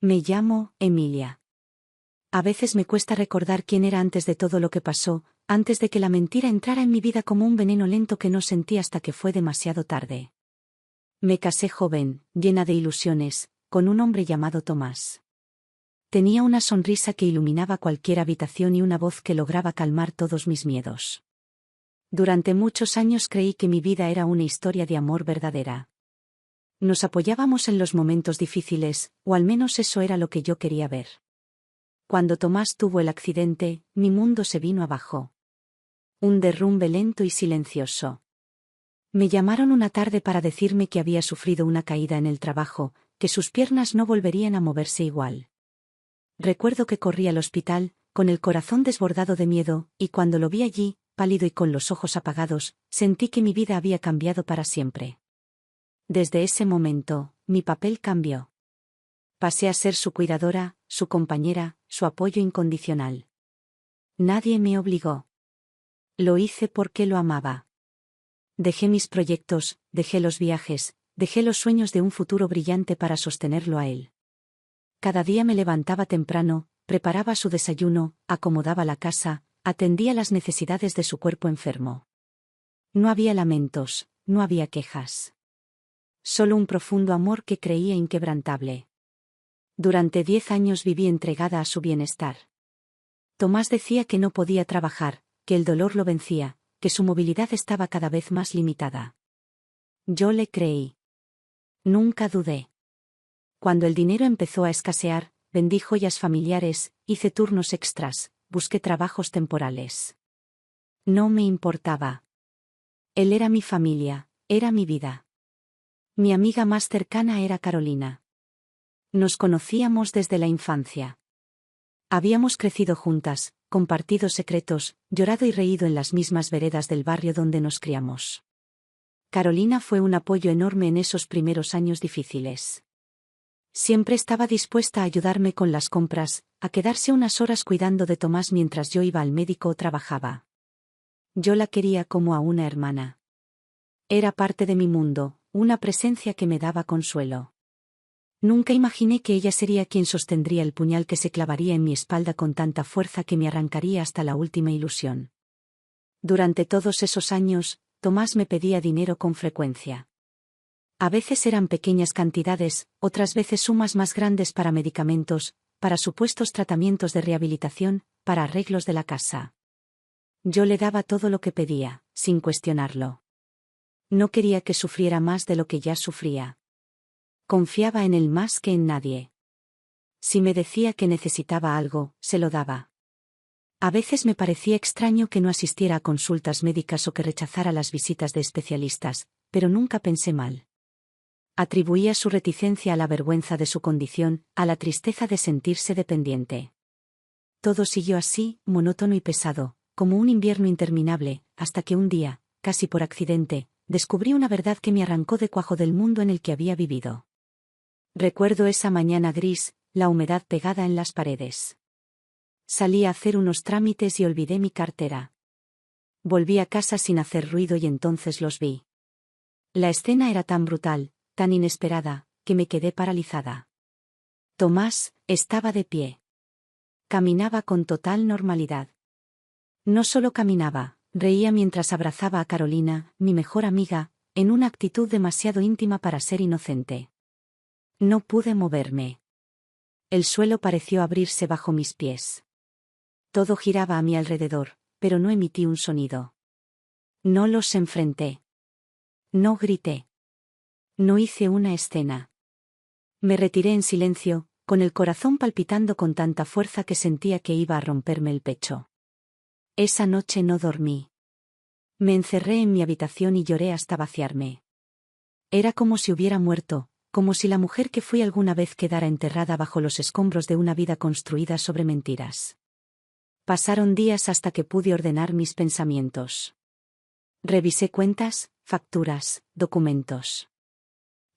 Me llamo Emilia. A veces me cuesta recordar quién era antes de todo lo que pasó, antes de que la mentira entrara en mi vida como un veneno lento que no sentí hasta que fue demasiado tarde. Me casé joven, llena de ilusiones, con un hombre llamado Tomás. Tenía una sonrisa que iluminaba cualquier habitación y una voz que lograba calmar todos mis miedos. Durante muchos años creí que mi vida era una historia de amor verdadera. Nos apoyábamos en los momentos difíciles, o al menos eso era lo que yo quería ver. Cuando Tomás tuvo el accidente, mi mundo se vino abajo. Un derrumbe lento y silencioso. Me llamaron una tarde para decirme que había sufrido una caída en el trabajo, que sus piernas no volverían a moverse igual. Recuerdo que corrí al hospital, con el corazón desbordado de miedo, y cuando lo vi allí, pálido y con los ojos apagados, sentí que mi vida había cambiado para siempre. Desde ese momento, mi papel cambió. Pasé a ser su cuidadora, su compañera, su apoyo incondicional. Nadie me obligó. Lo hice porque lo amaba. Dejé mis proyectos, dejé los viajes, dejé los sueños de un futuro brillante para sostenerlo a él. Cada día me levantaba temprano, preparaba su desayuno, acomodaba la casa, atendía las necesidades de su cuerpo enfermo. No había lamentos, no había quejas. Solo un profundo amor que creía inquebrantable. Durante 10 años viví entregada a su bienestar. Tomás decía que no podía trabajar, que el dolor lo vencía, que su movilidad estaba cada vez más limitada. Yo le creí. Nunca dudé. Cuando el dinero empezó a escasear, vendí joyas familiares, hice turnos extras, busqué trabajos temporales. No me importaba. Él era mi familia, era mi vida. Mi amiga más cercana era Carolina. Nos conocíamos desde la infancia. Habíamos crecido juntas, compartido secretos, llorado y reído en las mismas veredas del barrio donde nos criamos. Carolina fue un apoyo enorme en esos primeros años difíciles. Siempre estaba dispuesta a ayudarme con las compras, a quedarse unas horas cuidando de Tomás mientras yo iba al médico o trabajaba. Yo la quería como a una hermana. Era parte de mi mundo, una presencia que me daba consuelo. Nunca imaginé que ella sería quien sostendría el puñal que se clavaría en mi espalda con tanta fuerza que me arrancaría hasta la última ilusión. Durante todos esos años, Tomás me pedía dinero con frecuencia. A veces eran pequeñas cantidades, otras veces sumas más grandes para medicamentos, para supuestos tratamientos de rehabilitación, para arreglos de la casa. Yo le daba todo lo que pedía, sin cuestionarlo. No quería que sufriera más de lo que ya sufría. Confiaba en él más que en nadie. Si me decía que necesitaba algo, se lo daba. A veces me parecía extraño que no asistiera a consultas médicas o que rechazara las visitas de especialistas, pero nunca pensé mal. Atribuía su reticencia a la vergüenza de su condición, a la tristeza de sentirse dependiente. Todo siguió así, monótono y pesado, como un invierno interminable, hasta que un día, casi por accidente, descubrí una verdad que me arrancó de cuajo del mundo en el que había vivido. Recuerdo esa mañana gris, la humedad pegada en las paredes. Salí a hacer unos trámites y olvidé mi cartera. Volví a casa sin hacer ruido y entonces los vi. La escena era tan brutal, tan inesperada, que me quedé paralizada. Tomás estaba de pie. Caminaba con total normalidad. No solo caminaba, reía mientras abrazaba a Carolina, mi mejor amiga, en una actitud demasiado íntima para ser inocente. No pude moverme. El suelo pareció abrirse bajo mis pies. Todo giraba a mi alrededor, pero no emití un sonido. No los enfrenté. No grité. No hice una escena. Me retiré en silencio, con el corazón palpitando con tanta fuerza que sentía que iba a romperme el pecho. Esa noche no dormí. Me encerré en mi habitación y lloré hasta vaciarme. Era como si hubiera muerto, como si la mujer que fui alguna vez quedara enterrada bajo los escombros de una vida construida sobre mentiras. Pasaron días hasta que pude ordenar mis pensamientos. Revisé cuentas, facturas, documentos.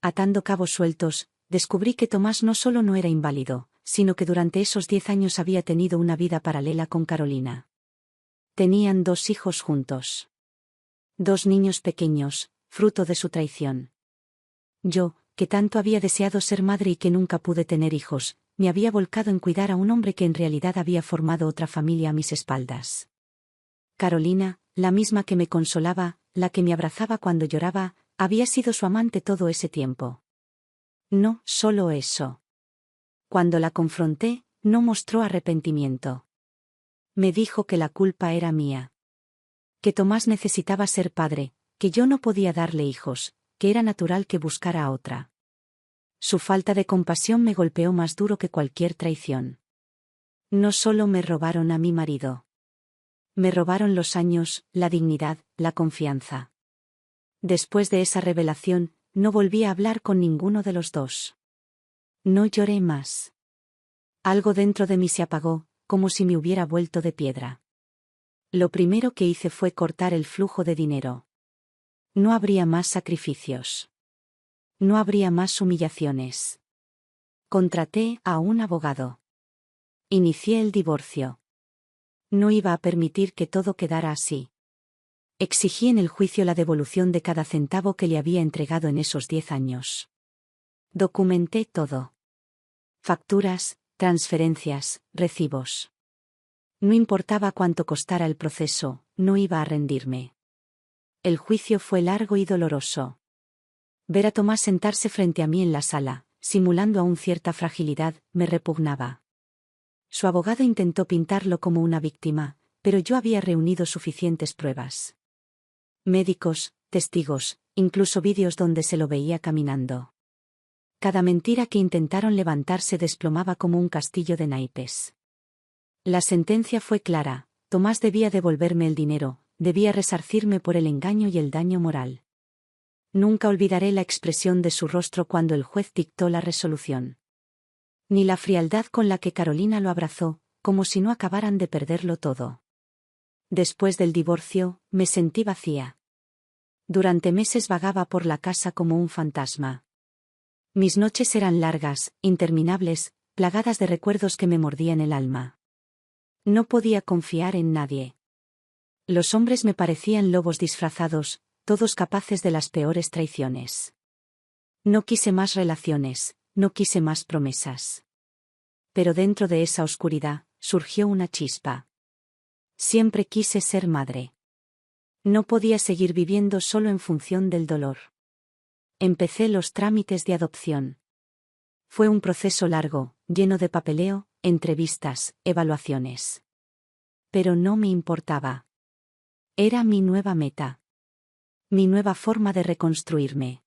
Atando cabos sueltos, descubrí que Tomás no solo no era inválido, sino que durante esos 10 años había tenido una vida paralela con Carolina. Tenían 2 hijos juntos. 2 niños pequeños, fruto de su traición. Yo, que tanto había deseado ser madre y que nunca pude tener hijos, me había volcado en cuidar a un hombre que en realidad había formado otra familia a mis espaldas. Carolina, la misma que me consolaba, la que me abrazaba cuando lloraba, había sido su amante todo ese tiempo. No, solo eso. Cuando la confronté, no mostró arrepentimiento. Me dijo que la culpa era mía. Que Tomás necesitaba ser padre, que yo no podía darle hijos, que era natural que buscara a otra. Su falta de compasión me golpeó más duro que cualquier traición. No solo me robaron a mi marido. Me robaron los años, la dignidad, la confianza. Después de esa revelación, no volví a hablar con ninguno de los dos. No lloré más. Algo dentro de mí se apagó, como si me hubiera vuelto de piedra. Lo primero que hice fue cortar el flujo de dinero. No habría más sacrificios. No habría más humillaciones. Contraté a un abogado. Inicié el divorcio. No iba a permitir que todo quedara así. Exigí en el juicio la devolución de cada centavo que le había entregado en esos 10 años. Documenté todo. Facturas, transferencias, recibos. No importaba cuánto costara el proceso, no iba a rendirme. El juicio fue largo y doloroso. Ver a Tomás sentarse frente a mí en la sala, simulando aún cierta fragilidad, me repugnaba. Su abogado intentó pintarlo como una víctima, pero yo había reunido suficientes pruebas. Médicos, testigos, incluso vídeos donde se lo veía caminando. Cada mentira que intentaron levantar se desplomaba como un castillo de naipes. La sentencia fue clara: Tomás debía devolverme el dinero, debía resarcirme por el engaño y el daño moral. Nunca olvidaré la expresión de su rostro cuando el juez dictó la resolución. Ni la frialdad con la que Carolina lo abrazó, como si no acabaran de perderlo todo. Después del divorcio, me sentí vacía. Durante meses vagaba por la casa como un fantasma. Mis noches eran largas, interminables, plagadas de recuerdos que me mordían el alma. No podía confiar en nadie. Los hombres me parecían lobos disfrazados, todos capaces de las peores traiciones. No quise más relaciones, no quise más promesas. Pero dentro de esa oscuridad, surgió una chispa. Siempre quise ser madre. No podía seguir viviendo solo en función del dolor. Empecé los trámites de adopción. Fue un proceso largo, lleno de papeleo, entrevistas, evaluaciones. Pero no me importaba. Era mi nueva meta. Mi nueva forma de reconstruirme.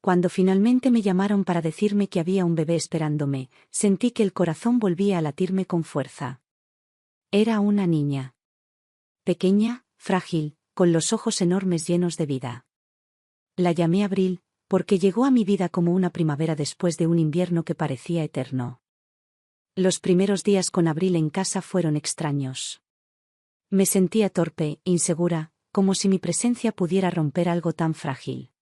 Cuando finalmente me llamaron para decirme que había un bebé esperándome, sentí que el corazón volvía a latirme con fuerza. Era una niña. Pequeña, frágil, con los ojos enormes llenos de vida. La llamé Abril, porque llegó a mi vida como una primavera después de un invierno que parecía eterno. Los primeros días con Abril en casa fueron extraños. Me sentía torpe, insegura, como si mi presencia pudiera romper algo tan frágil.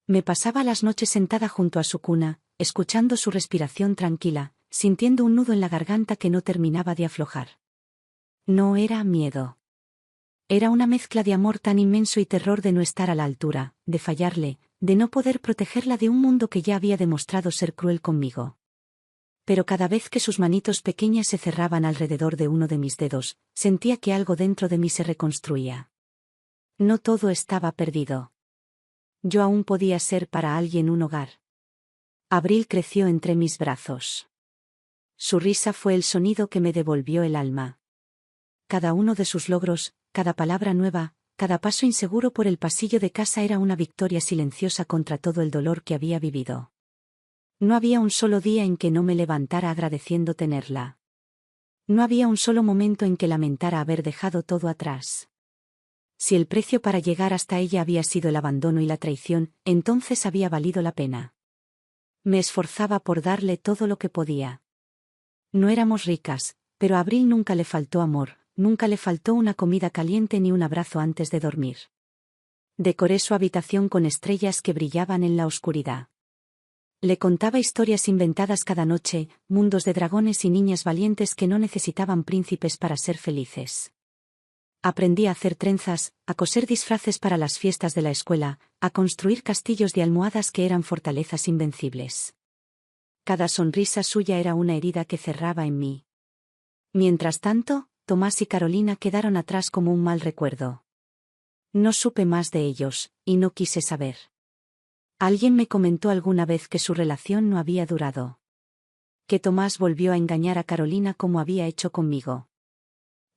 Me pasaba las noches sentada junto a su cuna, escuchando su respiración tranquila, sintiendo un nudo en la garganta que no terminaba de aflojar. No era miedo. Era una mezcla de amor tan inmenso y terror de no estar a la altura, de fallarle, de no poder protegerla de un mundo que ya había demostrado ser cruel conmigo. Pero cada vez que sus manitos pequeñas se cerraban alrededor de uno de mis dedos, sentía que algo dentro de mí se reconstruía. No todo estaba perdido. Yo aún podía ser para alguien un hogar. Abril creció entre mis brazos. Su risa fue el sonido que me devolvió el alma. Cada uno de sus logros, cada palabra nueva, cada paso inseguro por el pasillo de casa era una victoria silenciosa contra todo el dolor que había vivido. No había un solo día en que no me levantara agradeciendo tenerla. No había un solo momento en que lamentara haber dejado todo atrás. Si el precio para llegar hasta ella había sido el abandono y la traición, entonces había valido la pena. Me esforzaba por darle todo lo que podía. No éramos ricas, pero a Abril nunca le faltó amor, nunca le faltó una comida caliente ni un abrazo antes de dormir. Decoré su habitación con estrellas que brillaban en la oscuridad. Le contaba historias inventadas cada noche, mundos de dragones y niñas valientes que no necesitaban príncipes para ser felices. Aprendí a hacer trenzas, a coser disfraces para las fiestas de la escuela, a construir castillos de almohadas que eran fortalezas invencibles. Cada sonrisa suya era una herida que cerraba en mí. Mientras tanto, Tomás y Carolina quedaron atrás como un mal recuerdo. No supe más de ellos, y no quise saber. Alguien me comentó alguna vez que su relación no había durado. Que Tomás volvió a engañar a Carolina como había hecho conmigo.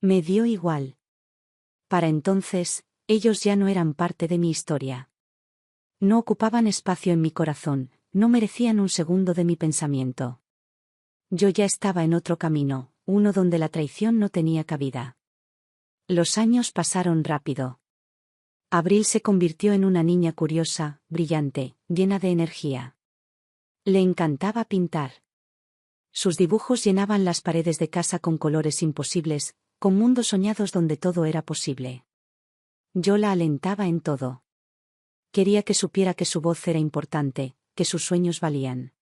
Me dio igual. Para entonces, ellos ya no eran parte de mi historia. No ocupaban espacio en mi corazón, no merecían un segundo de mi pensamiento. Yo ya estaba en otro camino, uno donde la traición no tenía cabida. Los años pasaron rápido. Abril se convirtió en una niña curiosa, brillante, llena de energía. Le encantaba pintar. Sus dibujos llenaban las paredes de casa con colores imposibles, con mundos soñados donde todo era posible. Yo la alentaba en todo. Quería que supiera que su voz era importante, que sus sueños valían.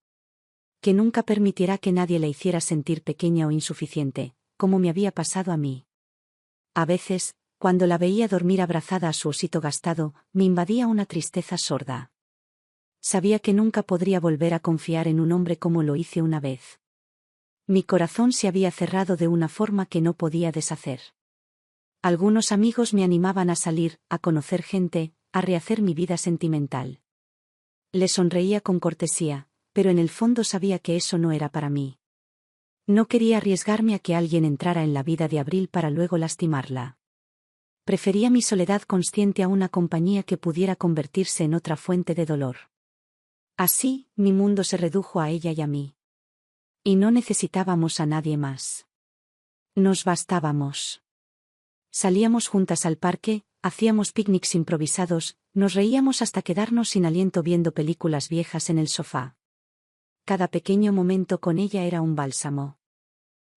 Que nunca permitiera que nadie la hiciera sentir pequeña o insuficiente, como me había pasado a mí. A veces, cuando la veía dormir abrazada a su osito gastado, me invadía una tristeza sorda. Sabía que nunca podría volver a confiar en un hombre como lo hice una vez. Mi corazón se había cerrado de una forma que no podía deshacer. Algunos amigos me animaban a salir, a conocer gente, a rehacer mi vida sentimental. Le sonreía con cortesía, pero en el fondo sabía que eso no era para mí. No quería arriesgarme a que alguien entrara en la vida de Abril para luego lastimarla. Prefería mi soledad consciente a una compañía que pudiera convertirse en otra fuente de dolor. Así, mi mundo se redujo a ella y a mí. Y no necesitábamos a nadie más. Nos bastábamos. Salíamos juntas al parque, hacíamos picnics improvisados, nos reíamos hasta quedarnos sin aliento viendo películas viejas en el sofá. Cada pequeño momento con ella era un bálsamo.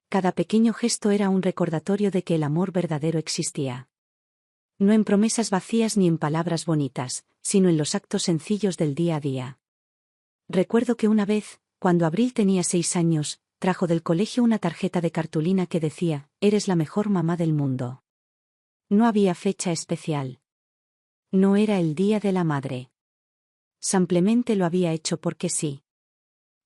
Cada pequeño gesto era un recordatorio de que el amor verdadero existía. No en promesas vacías ni en palabras bonitas, sino en los actos sencillos del día a día. Recuerdo que una vez, cuando Abril tenía 6 años, trajo del colegio una tarjeta de cartulina que decía: «Eres la mejor mamá del mundo». No había fecha especial. No era el Día de la Madre. Simplemente lo había hecho porque sí.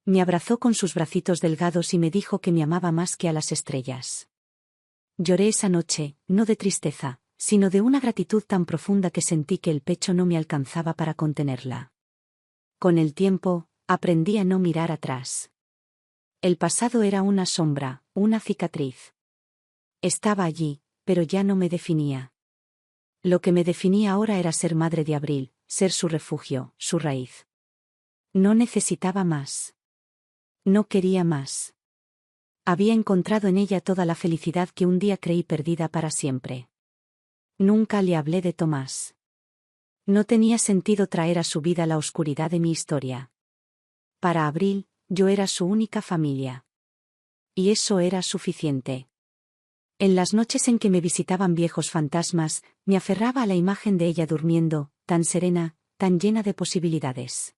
Me abrazó con sus bracitos delgados y me dijo que me amaba más que a las estrellas. Lloré esa noche, no de tristeza, sino de una gratitud tan profunda que sentí que el pecho no me alcanzaba para contenerla. Con el tiempo, aprendí a no mirar atrás. El pasado era una sombra, una cicatriz. Estaba allí, pero ya no me definía. Lo que me definía ahora era ser madre de Abril, ser su refugio, su raíz. No necesitaba más. No quería más. Había encontrado en ella toda la felicidad que un día creí perdida para siempre. Nunca le hablé de Tomás. No tenía sentido traer a su vida la oscuridad de mi historia. Para Abril, yo era su única familia. Y eso era suficiente. En las noches en que me visitaban viejos fantasmas, me aferraba a la imagen de ella durmiendo, tan serena, tan llena de posibilidades.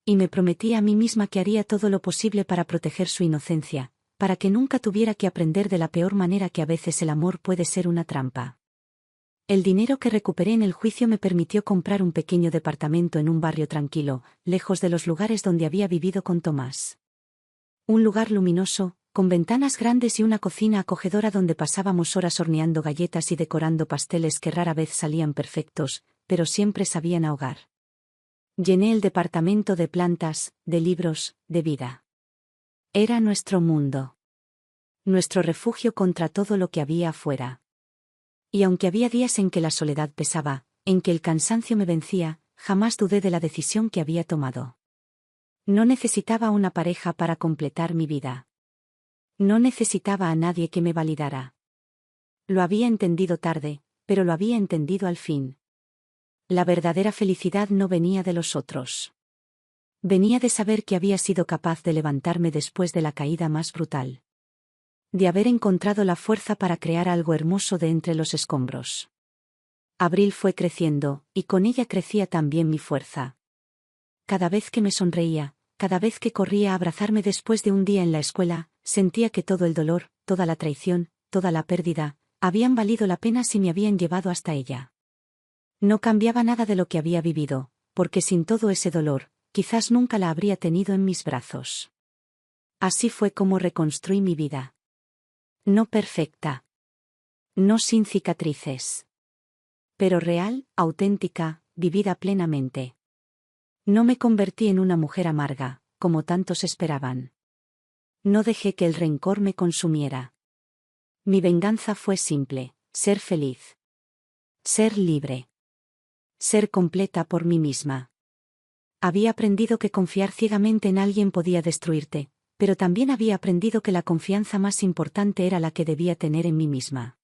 Y me prometía a mí misma que haría todo lo posible para proteger su inocencia, para que nunca tuviera que aprender de la peor manera que a veces el amor puede ser una trampa. El dinero que recuperé en el juicio me permitió comprar un pequeño departamento en un barrio tranquilo, lejos de los lugares donde había vivido con Tomás. Un lugar luminoso, con ventanas grandes y una cocina acogedora donde pasábamos horas horneando galletas y decorando pasteles que rara vez salían perfectos, pero siempre sabían ahogar. Llené el departamento de plantas, de libros, de vida. Era nuestro mundo. Nuestro refugio contra todo lo que había afuera. Y aunque había días en que la soledad pesaba, en que el cansancio me vencía, jamás dudé de la decisión que había tomado. No necesitaba una pareja para completar mi vida. No necesitaba a nadie que me validara. Lo había entendido tarde, pero lo había entendido al fin. La verdadera felicidad no venía de los otros. Venía de saber que había sido capaz de levantarme después de la caída más brutal. De haber encontrado la fuerza para crear algo hermoso de entre los escombros. Abril fue creciendo, y con ella crecía también mi fuerza. Cada vez que me sonreía, cada vez que corría a abrazarme después de un día en la escuela, sentía que todo el dolor, toda la traición, toda la pérdida, habían valido la pena si me habían llevado hasta ella. No cambiaba nada de lo que había vivido, porque sin todo ese dolor, quizás nunca la habría tenido en mis brazos. Así fue como reconstruí mi vida. No perfecta. No sin cicatrices. Pero real, auténtica, vivida plenamente. No me convertí en una mujer amarga, como tantos esperaban. No dejé que el rencor me consumiera. Mi venganza fue simple: ser feliz. Ser libre. Ser completa por mí misma. Había aprendido que confiar ciegamente en alguien podía destruirte, pero también había aprendido que la confianza más importante era la que debía tener en mí misma.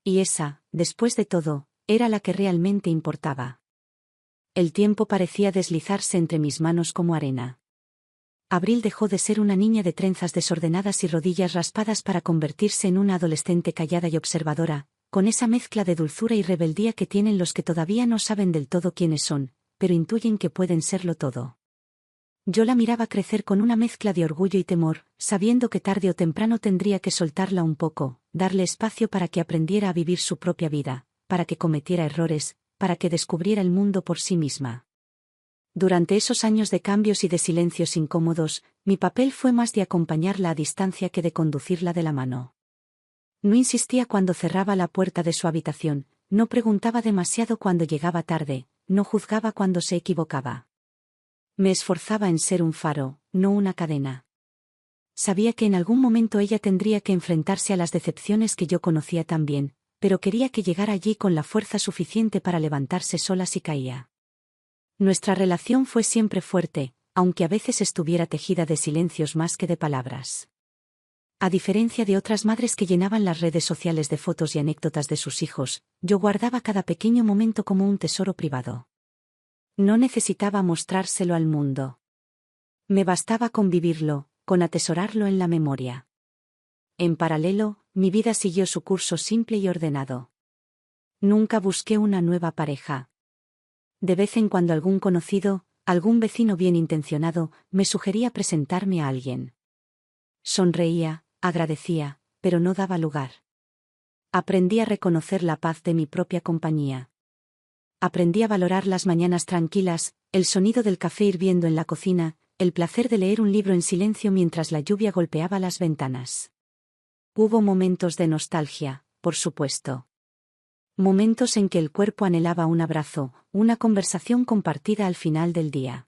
Y esa, después de todo, era la que realmente importaba. El tiempo parecía deslizarse entre mis manos como arena. Abril dejó de ser una niña de trenzas desordenadas y rodillas raspadas para convertirse en una adolescente callada y observadora, con esa mezcla de dulzura y rebeldía que tienen los que todavía no saben del todo quiénes son, pero intuyen que pueden serlo todo. Yo la miraba crecer con una mezcla de orgullo y temor, sabiendo que tarde o temprano tendría que soltarla un poco, darle espacio para que aprendiera a vivir su propia vida, para que cometiera errores, para que descubriera el mundo por sí misma. Durante esos años de cambios y de silencios incómodos, mi papel fue más de acompañarla a distancia que de conducirla de la mano. No insistía cuando cerraba la puerta de su habitación, no preguntaba demasiado cuando llegaba tarde, no juzgaba cuando se equivocaba. Me esforzaba en ser un faro, no una cadena. Sabía que en algún momento ella tendría que enfrentarse a las decepciones que yo conocía tan bien, pero quería que llegara allí con la fuerza suficiente para levantarse sola si caía. Nuestra relación fue siempre fuerte, aunque a veces estuviera tejida de silencios más que de palabras. A diferencia de otras madres que llenaban las redes sociales de fotos y anécdotas de sus hijos, yo guardaba cada pequeño momento como un tesoro privado. No necesitaba mostrárselo al mundo. Me bastaba con vivirlo, con atesorarlo en la memoria. En paralelo, mi vida siguió su curso simple y ordenado. Nunca busqué una nueva pareja. De vez en cuando algún conocido, algún vecino bien intencionado, me sugería presentarme a alguien. Sonreía, agradecía, pero no daba lugar. Aprendí a reconocer la paz de mi propia compañía. Aprendí a valorar las mañanas tranquilas, el sonido del café hirviendo en la cocina, el placer de leer un libro en silencio mientras la lluvia golpeaba las ventanas. Hubo momentos de nostalgia, por supuesto. Momentos en que el cuerpo anhelaba un abrazo, una conversación compartida al final del día.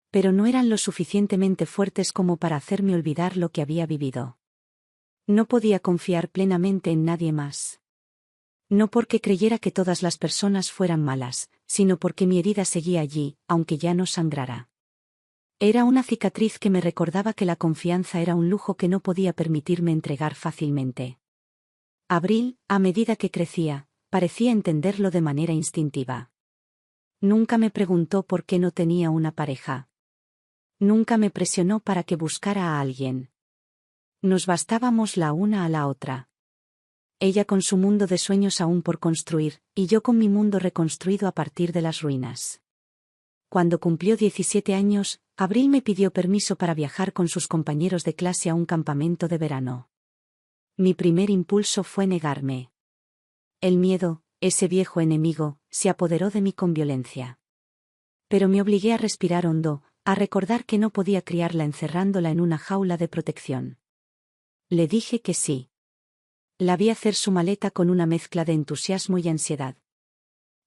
Pero no eran lo suficientemente fuertes como para hacerme olvidar lo que había vivido. No podía confiar plenamente en nadie más. No porque creyera que todas las personas fueran malas, sino porque mi herida seguía allí, aunque ya no sangrara. Era una cicatriz que me recordaba que la confianza era un lujo que no podía permitirme entregar fácilmente. Abril, a medida que crecía, parecía entenderlo de manera instintiva. Nunca me preguntó por qué no tenía una pareja. Nunca me presionó para que buscara a alguien. Nos bastábamos la una a la otra. Ella con su mundo de sueños aún por construir, y yo con mi mundo reconstruido a partir de las ruinas. Cuando cumplió 17 años, Abril me pidió permiso para viajar con sus compañeros de clase a un campamento de verano. Mi primer impulso fue negarme. El miedo, ese viejo enemigo, se apoderó de mí con violencia. Pero me obligué a respirar hondo, a recordar que no podía criarla encerrándola en una jaula de protección. Le dije que sí. La vi hacer su maleta con una mezcla de entusiasmo y ansiedad.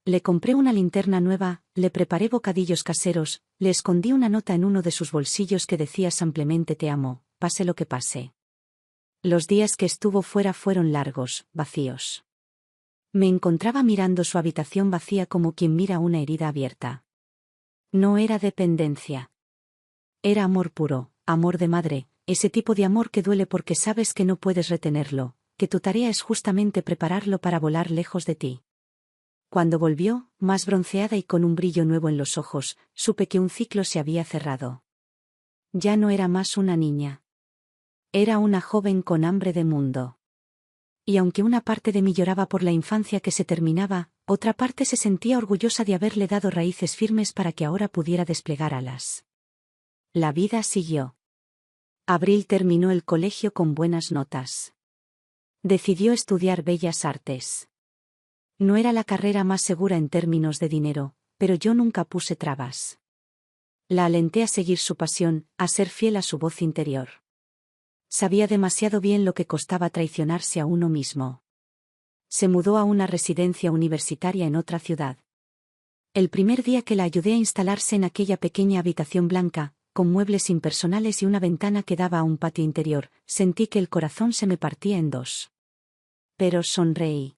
Le compré una linterna nueva, le preparé bocadillos caseros, le escondí una nota en uno de sus bolsillos que decía simplemente te amo, pase lo que pase. Los días que estuvo fuera fueron largos, vacíos. Me encontraba mirando su habitación vacía como quien mira una herida abierta. No era dependencia. Era amor puro, amor de madre, ese tipo de amor que duele porque sabes que no puedes retenerlo, que tu tarea es justamente prepararlo para volar lejos de ti. Cuando volvió, más bronceada y con un brillo nuevo en los ojos, supe que un ciclo se había cerrado. Ya no era más una niña. Era una joven con hambre de mundo. Y aunque una parte de mí lloraba por la infancia que se terminaba, otra parte se sentía orgullosa de haberle dado raíces firmes para que ahora pudiera desplegar alas. La vida siguió. Abril terminó el colegio con buenas notas. Decidió estudiar Bellas Artes. No era la carrera más segura en términos de dinero, pero yo nunca puse trabas. La alenté a seguir su pasión, a ser fiel a su voz interior. Sabía demasiado bien lo que costaba traicionarse a uno mismo. Se mudó a una residencia universitaria en otra ciudad. El primer día que la ayudé a instalarse en aquella pequeña habitación blanca, con muebles impersonales y una ventana que daba a un patio interior, sentí que el corazón se me partía en dos. Pero sonreí.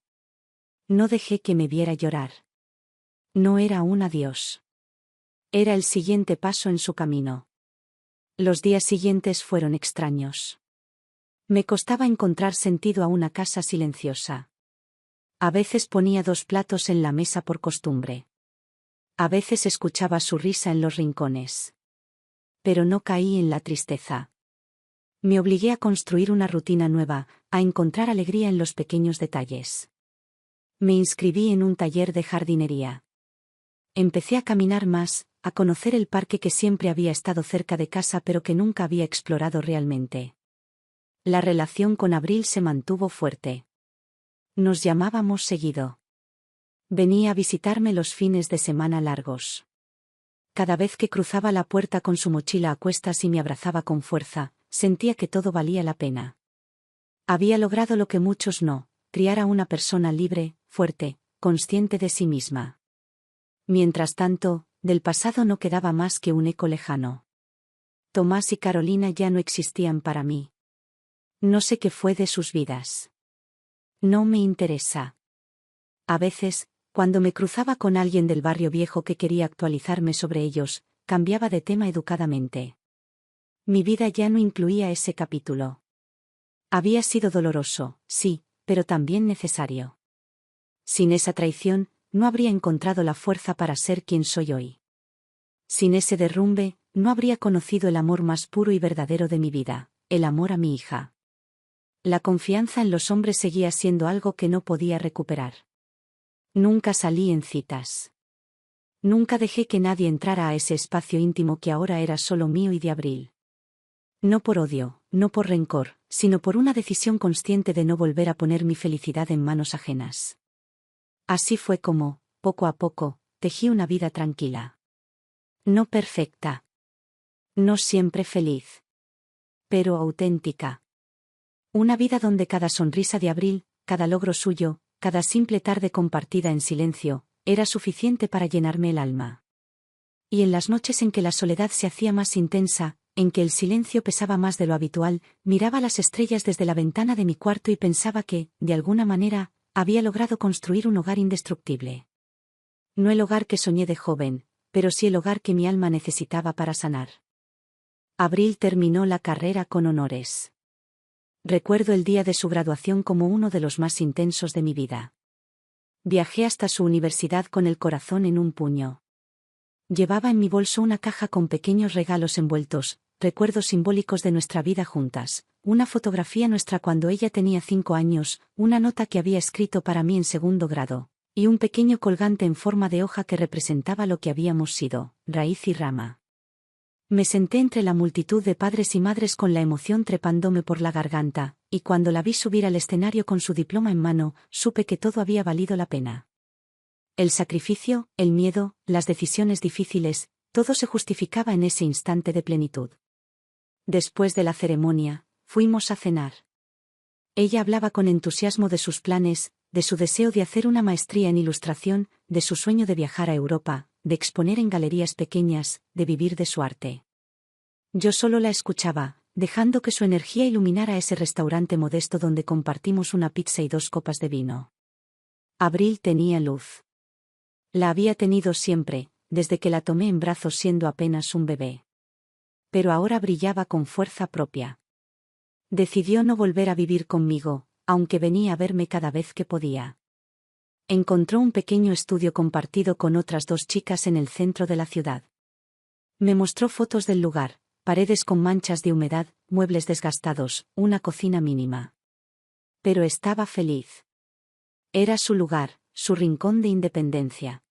No dejé que me viera llorar. No era un adiós. Era el siguiente paso en su camino. Los días siguientes fueron extraños. Me costaba encontrar sentido a una casa silenciosa. A veces ponía 2 platos en la mesa por costumbre. A veces escuchaba su risa en los rincones. Pero no caí en la tristeza. Me obligué a construir una rutina nueva, a encontrar alegría en los pequeños detalles. Me inscribí en un taller de jardinería. Empecé a caminar más, a conocer el parque que siempre había estado cerca de casa pero que nunca había explorado realmente. La relación con Abril se mantuvo fuerte. Nos llamábamos seguido. Venía a visitarme los fines de semana largos. Cada vez que cruzaba la puerta con su mochila a cuestas y me abrazaba con fuerza, sentía que todo valía la pena. Había logrado lo que muchos no, criar a una persona libre, fuerte, consciente de sí misma. Mientras tanto, del pasado no quedaba más que un eco lejano. Tomás y Carolina ya no existían para mí. No sé qué fue de sus vidas. No me interesa. A veces, cuando me cruzaba con alguien del barrio viejo que quería actualizarme sobre ellos, cambiaba de tema educadamente. Mi vida ya no incluía ese capítulo. Había sido doloroso, sí, pero también necesario. Sin esa traición, no habría encontrado la fuerza para ser quien soy hoy. Sin ese derrumbe, no habría conocido el amor más puro y verdadero de mi vida, el amor a mi hija. La confianza en los hombres seguía siendo algo que no podía recuperar. Nunca salí en citas. Nunca dejé que nadie entrara a ese espacio íntimo que ahora era solo mío y de Abril. No por odio, no por rencor, sino por una decisión consciente de no volver a poner mi felicidad en manos ajenas. Así fue como, poco a poco, tejí una vida tranquila. No perfecta. No siempre feliz. Pero auténtica. Una vida donde cada sonrisa de Abril, cada logro suyo, cada simple tarde compartida en silencio, era suficiente para llenarme el alma. Y en las noches en que la soledad se hacía más intensa, en que el silencio pesaba más de lo habitual, miraba las estrellas desde la ventana de mi cuarto y pensaba que, de alguna manera, había logrado construir un hogar indestructible. No el hogar que soñé de joven, pero sí el hogar que mi alma necesitaba para sanar. Abril terminó la carrera con honores. Recuerdo el día de su graduación como uno de los más intensos de mi vida. Viajé hasta su universidad con el corazón en un puño. Llevaba en mi bolso una caja con pequeños regalos envueltos, recuerdos simbólicos de nuestra vida juntas, una fotografía nuestra cuando ella tenía 5 años, una nota que había escrito para mí en 2º grado, y un pequeño colgante en forma de hoja que representaba lo que habíamos sido, raíz y rama. Me senté entre la multitud de padres y madres con la emoción trepándome por la garganta, y cuando la vi subir al escenario con su diploma en mano, supe que todo había valido la pena. El sacrificio, el miedo, las decisiones difíciles, todo se justificaba en ese instante de plenitud. Después de la ceremonia, fuimos a cenar. Ella hablaba con entusiasmo de sus planes, de su deseo de hacer una maestría en ilustración, de su sueño de viajar a Europa, de exponer en galerías pequeñas, de vivir de su arte. Yo solo la escuchaba, dejando que su energía iluminara ese restaurante modesto donde compartimos una pizza y 2 copas de vino. Abril tenía luz. La había tenido siempre, desde que la tomé en brazos siendo apenas un bebé. Pero ahora brillaba con fuerza propia. Decidió no volver a vivir conmigo, aunque venía a verme cada vez que podía. Encontró un pequeño estudio compartido con otras 2 chicas en el centro de la ciudad. Me mostró fotos del lugar, paredes con manchas de humedad, muebles desgastados, una cocina mínima. Pero estaba feliz. Era su lugar, su rincón de independencia.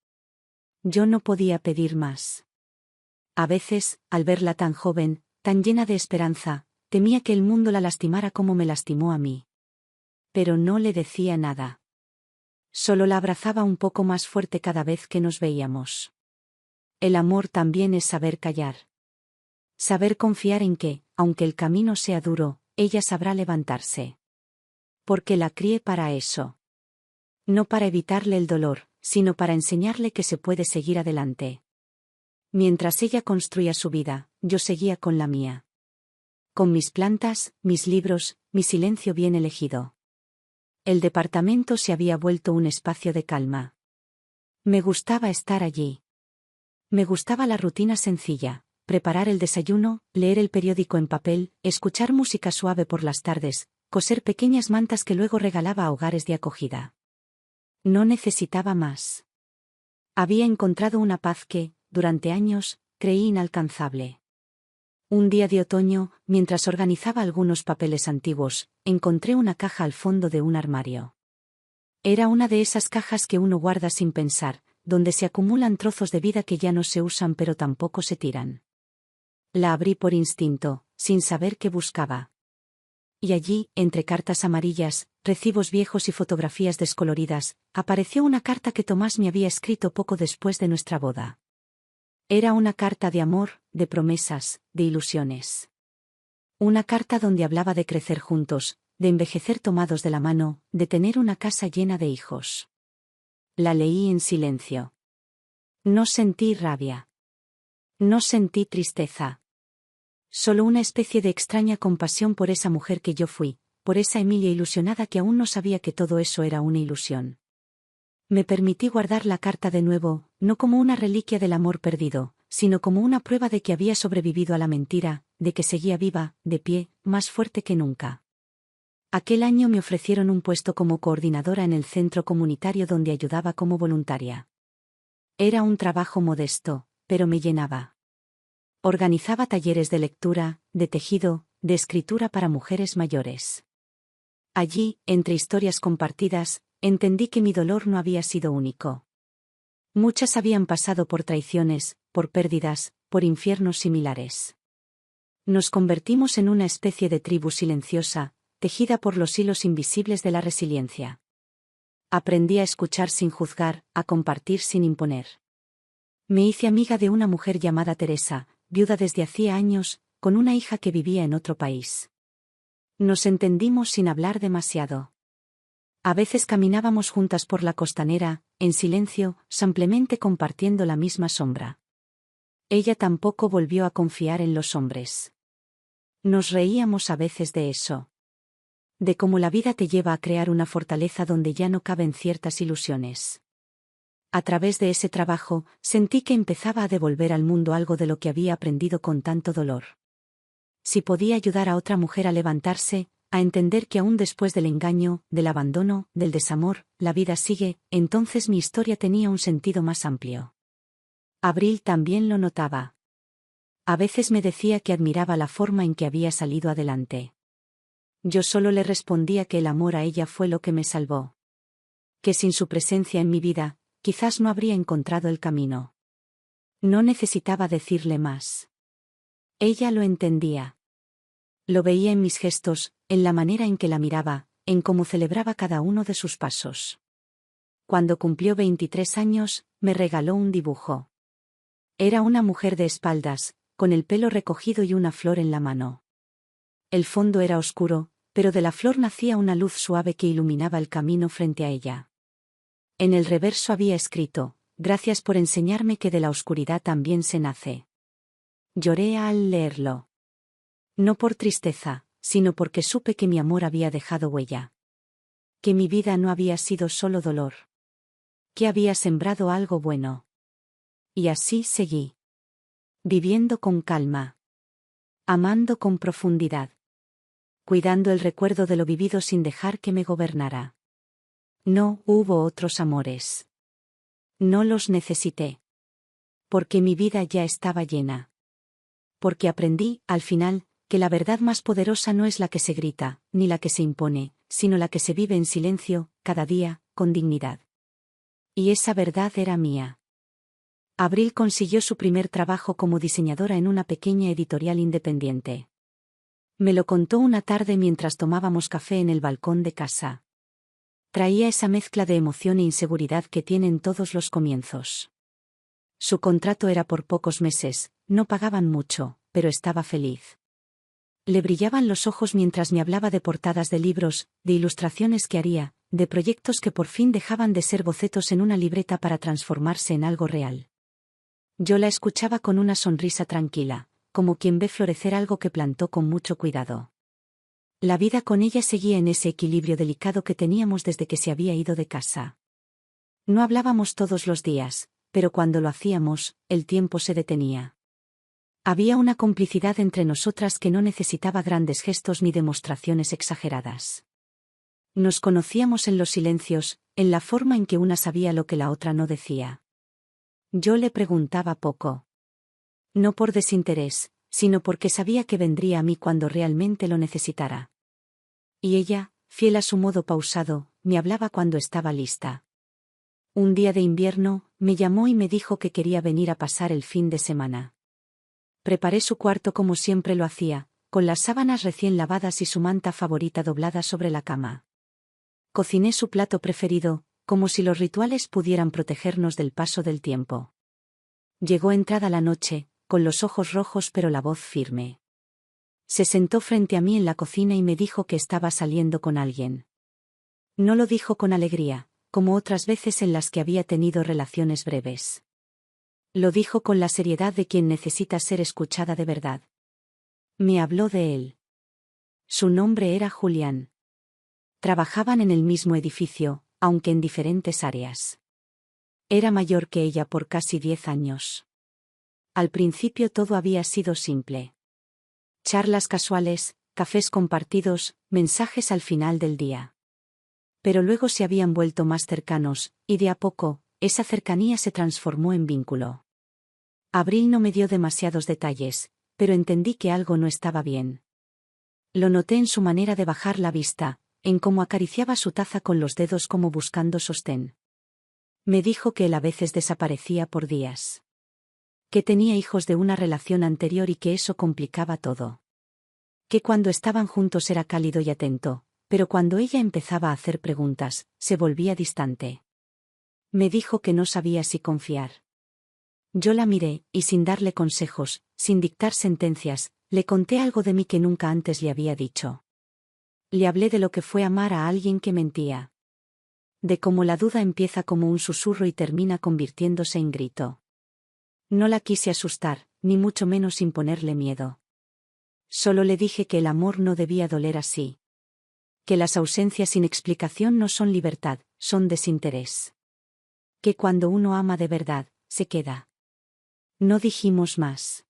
Yo no podía pedir más. A veces, al verla tan joven, tan llena de esperanza, temía que el mundo la lastimara como me lastimó a mí. Pero no le decía nada. Solo la abrazaba un poco más fuerte cada vez que nos veíamos. El amor también es saber callar. Saber confiar en que, aunque el camino sea duro, ella sabrá levantarse. Porque la crié para eso. No para evitarle el dolor, sino para enseñarle que se puede seguir adelante. Mientras ella construía su vida, yo seguía con la mía. Con mis plantas, mis libros, mi silencio bien elegido. El departamento se había vuelto un espacio de calma. Me gustaba estar allí. Me gustaba la rutina sencilla, preparar el desayuno, leer el periódico en papel, escuchar música suave por las tardes, coser pequeñas mantas que luego regalaba a hogares de acogida. No necesitaba más. Había encontrado una paz que, durante años, creí inalcanzable. Un día de otoño, mientras organizaba algunos papeles antiguos, encontré una caja al fondo de un armario. Era una de esas cajas que uno guarda sin pensar, donde se acumulan trozos de vida que ya no se usan pero tampoco se tiran. La abrí por instinto, sin saber qué buscaba. Y allí, entre cartas amarillas, recibos viejos y fotografías descoloridas, apareció una carta que Tomás me había escrito poco después de nuestra boda. Era una carta de amor, de promesas, de ilusiones. Una carta donde hablaba de crecer juntos, de envejecer tomados de la mano, de tener una casa llena de hijos. La leí en silencio. No sentí rabia. No sentí tristeza. Solo una especie de extraña compasión por esa mujer que yo fui, por esa Emilia ilusionada que aún no sabía que todo eso era una ilusión. Me permití guardar la carta de nuevo, no como una reliquia del amor perdido, sino como una prueba de que había sobrevivido a la mentira, de que seguía viva, de pie, más fuerte que nunca. Aquel año me ofrecieron un puesto como coordinadora en el centro comunitario donde ayudaba como voluntaria. Era un trabajo modesto, pero me llenaba. Organizaba talleres de lectura, de tejido, de escritura para mujeres mayores. Allí, entre historias compartidas, entendí que mi dolor no había sido único. Muchas habían pasado por traiciones, por pérdidas, por infiernos similares. Nos convertimos en una especie de tribu silenciosa, tejida por los hilos invisibles de la resiliencia. Aprendí a escuchar sin juzgar, a compartir sin imponer. Me hice amiga de una mujer llamada Teresa, viuda desde hacía años, con una hija que vivía en otro país. Nos entendimos sin hablar demasiado. A veces caminábamos juntas por la costanera, en silencio, simplemente compartiendo la misma sombra. Ella tampoco volvió a confiar en los hombres. Nos reíamos a veces de eso. De cómo la vida te lleva a crear una fortaleza donde ya no caben ciertas ilusiones. A través de ese trabajo, sentí que empezaba a devolver al mundo algo de lo que había aprendido con tanto dolor. Si podía ayudar a otra mujer a levantarse, a entender que aún después del engaño, del abandono, del desamor, la vida sigue, entonces mi historia tenía un sentido más amplio. Abril también lo notaba. A veces me decía que admiraba la forma en que había salido adelante. Yo solo le respondía que el amor a ella fue lo que me salvó. Que sin su presencia en mi vida, quizás no habría encontrado el camino. No necesitaba decirle más. Ella lo entendía. Lo veía en mis gestos, en la manera en que la miraba, en cómo celebraba cada uno de sus pasos. Cuando cumplió 23 años, me regaló un dibujo. Era una mujer de espaldas, con el pelo recogido y una flor en la mano. El fondo era oscuro, pero de la flor nacía una luz suave que iluminaba el camino frente a ella. En el reverso había escrito: «Gracias por enseñarme que de la oscuridad también se nace». Lloré al leerlo. No por tristeza, sino porque supe que mi amor había dejado huella. Que mi vida no había sido solo dolor. Que había sembrado algo bueno. Y así seguí. Viviendo con calma. Amando con profundidad. Cuidando el recuerdo de lo vivido sin dejar que me gobernara. No hubo otros amores. No los necesité. Porque mi vida ya estaba llena. Porque aprendí, al final, que la verdad más poderosa no es la que se grita, ni la que se impone, sino la que se vive en silencio, cada día, con dignidad. Y esa verdad era mía. Abril consiguió su primer trabajo como diseñadora en una pequeña editorial independiente. Me lo contó una tarde mientras tomábamos café en el balcón de casa. Traía esa mezcla de emoción e inseguridad que tienen todos los comienzos. Su contrato era por pocos meses, no pagaban mucho, pero estaba feliz. Le brillaban los ojos mientras me hablaba de portadas de libros, de ilustraciones que haría, de proyectos que por fin dejaban de ser bocetos en una libreta para transformarse en algo real. Yo la escuchaba con una sonrisa tranquila, como quien ve florecer algo que plantó con mucho cuidado. La vida con ella seguía en ese equilibrio delicado que teníamos desde que se había ido de casa. No hablábamos todos los días, pero cuando lo hacíamos, el tiempo se detenía. Había una complicidad entre nosotras que no necesitaba grandes gestos ni demostraciones exageradas. Nos conocíamos en los silencios, en la forma en que una sabía lo que la otra no decía. Yo le preguntaba poco. No por desinterés, sino porque sabía que vendría a mí cuando realmente lo necesitara. Y ella, fiel a su modo pausado, me hablaba cuando estaba lista. Un día de invierno, me llamó y me dijo que quería venir a pasar el fin de semana. Preparé su cuarto como siempre lo hacía, con las sábanas recién lavadas y su manta favorita doblada sobre la cama. Cociné su plato preferido, como si los rituales pudieran protegernos del paso del tiempo. Llegó entrada la noche, con los ojos rojos pero la voz firme. Se sentó frente a mí en la cocina y me dijo que estaba saliendo con alguien. No lo dijo con alegría, como otras veces en las que había tenido relaciones breves. Lo dijo con la seriedad de quien necesita ser escuchada de verdad. Me habló de él. Su nombre era Julián. Trabajaban en el mismo edificio, aunque en diferentes áreas. Era mayor que ella por casi 10 años. Al principio todo había sido simple. Charlas casuales, cafés compartidos, mensajes al final del día. Pero luego se habían vuelto más cercanos, y de a poco, esa cercanía se transformó en vínculo. Abril no me dio demasiados detalles, pero entendí que algo no estaba bien. Lo noté en su manera de bajar la vista, en cómo acariciaba su taza con los dedos como buscando sostén. Me dijo que él a veces desaparecía por días. Que tenía hijos de una relación anterior y que eso complicaba todo. Que cuando estaban juntos era cálido y atento, pero cuando ella empezaba a hacer preguntas, se volvía distante. Me dijo que no sabía si confiar. Yo la miré, y sin darle consejos, sin dictar sentencias, le conté algo de mí que nunca antes le había dicho. Le hablé de lo que fue amar a alguien que mentía. De cómo la duda empieza como un susurro y termina convirtiéndose en grito. No la quise asustar, ni mucho menos imponerle miedo. Solo le dije que el amor no debía doler así. Que las ausencias sin explicación no son libertad, son desinterés. Que cuando uno ama de verdad, se queda. No dijimos más.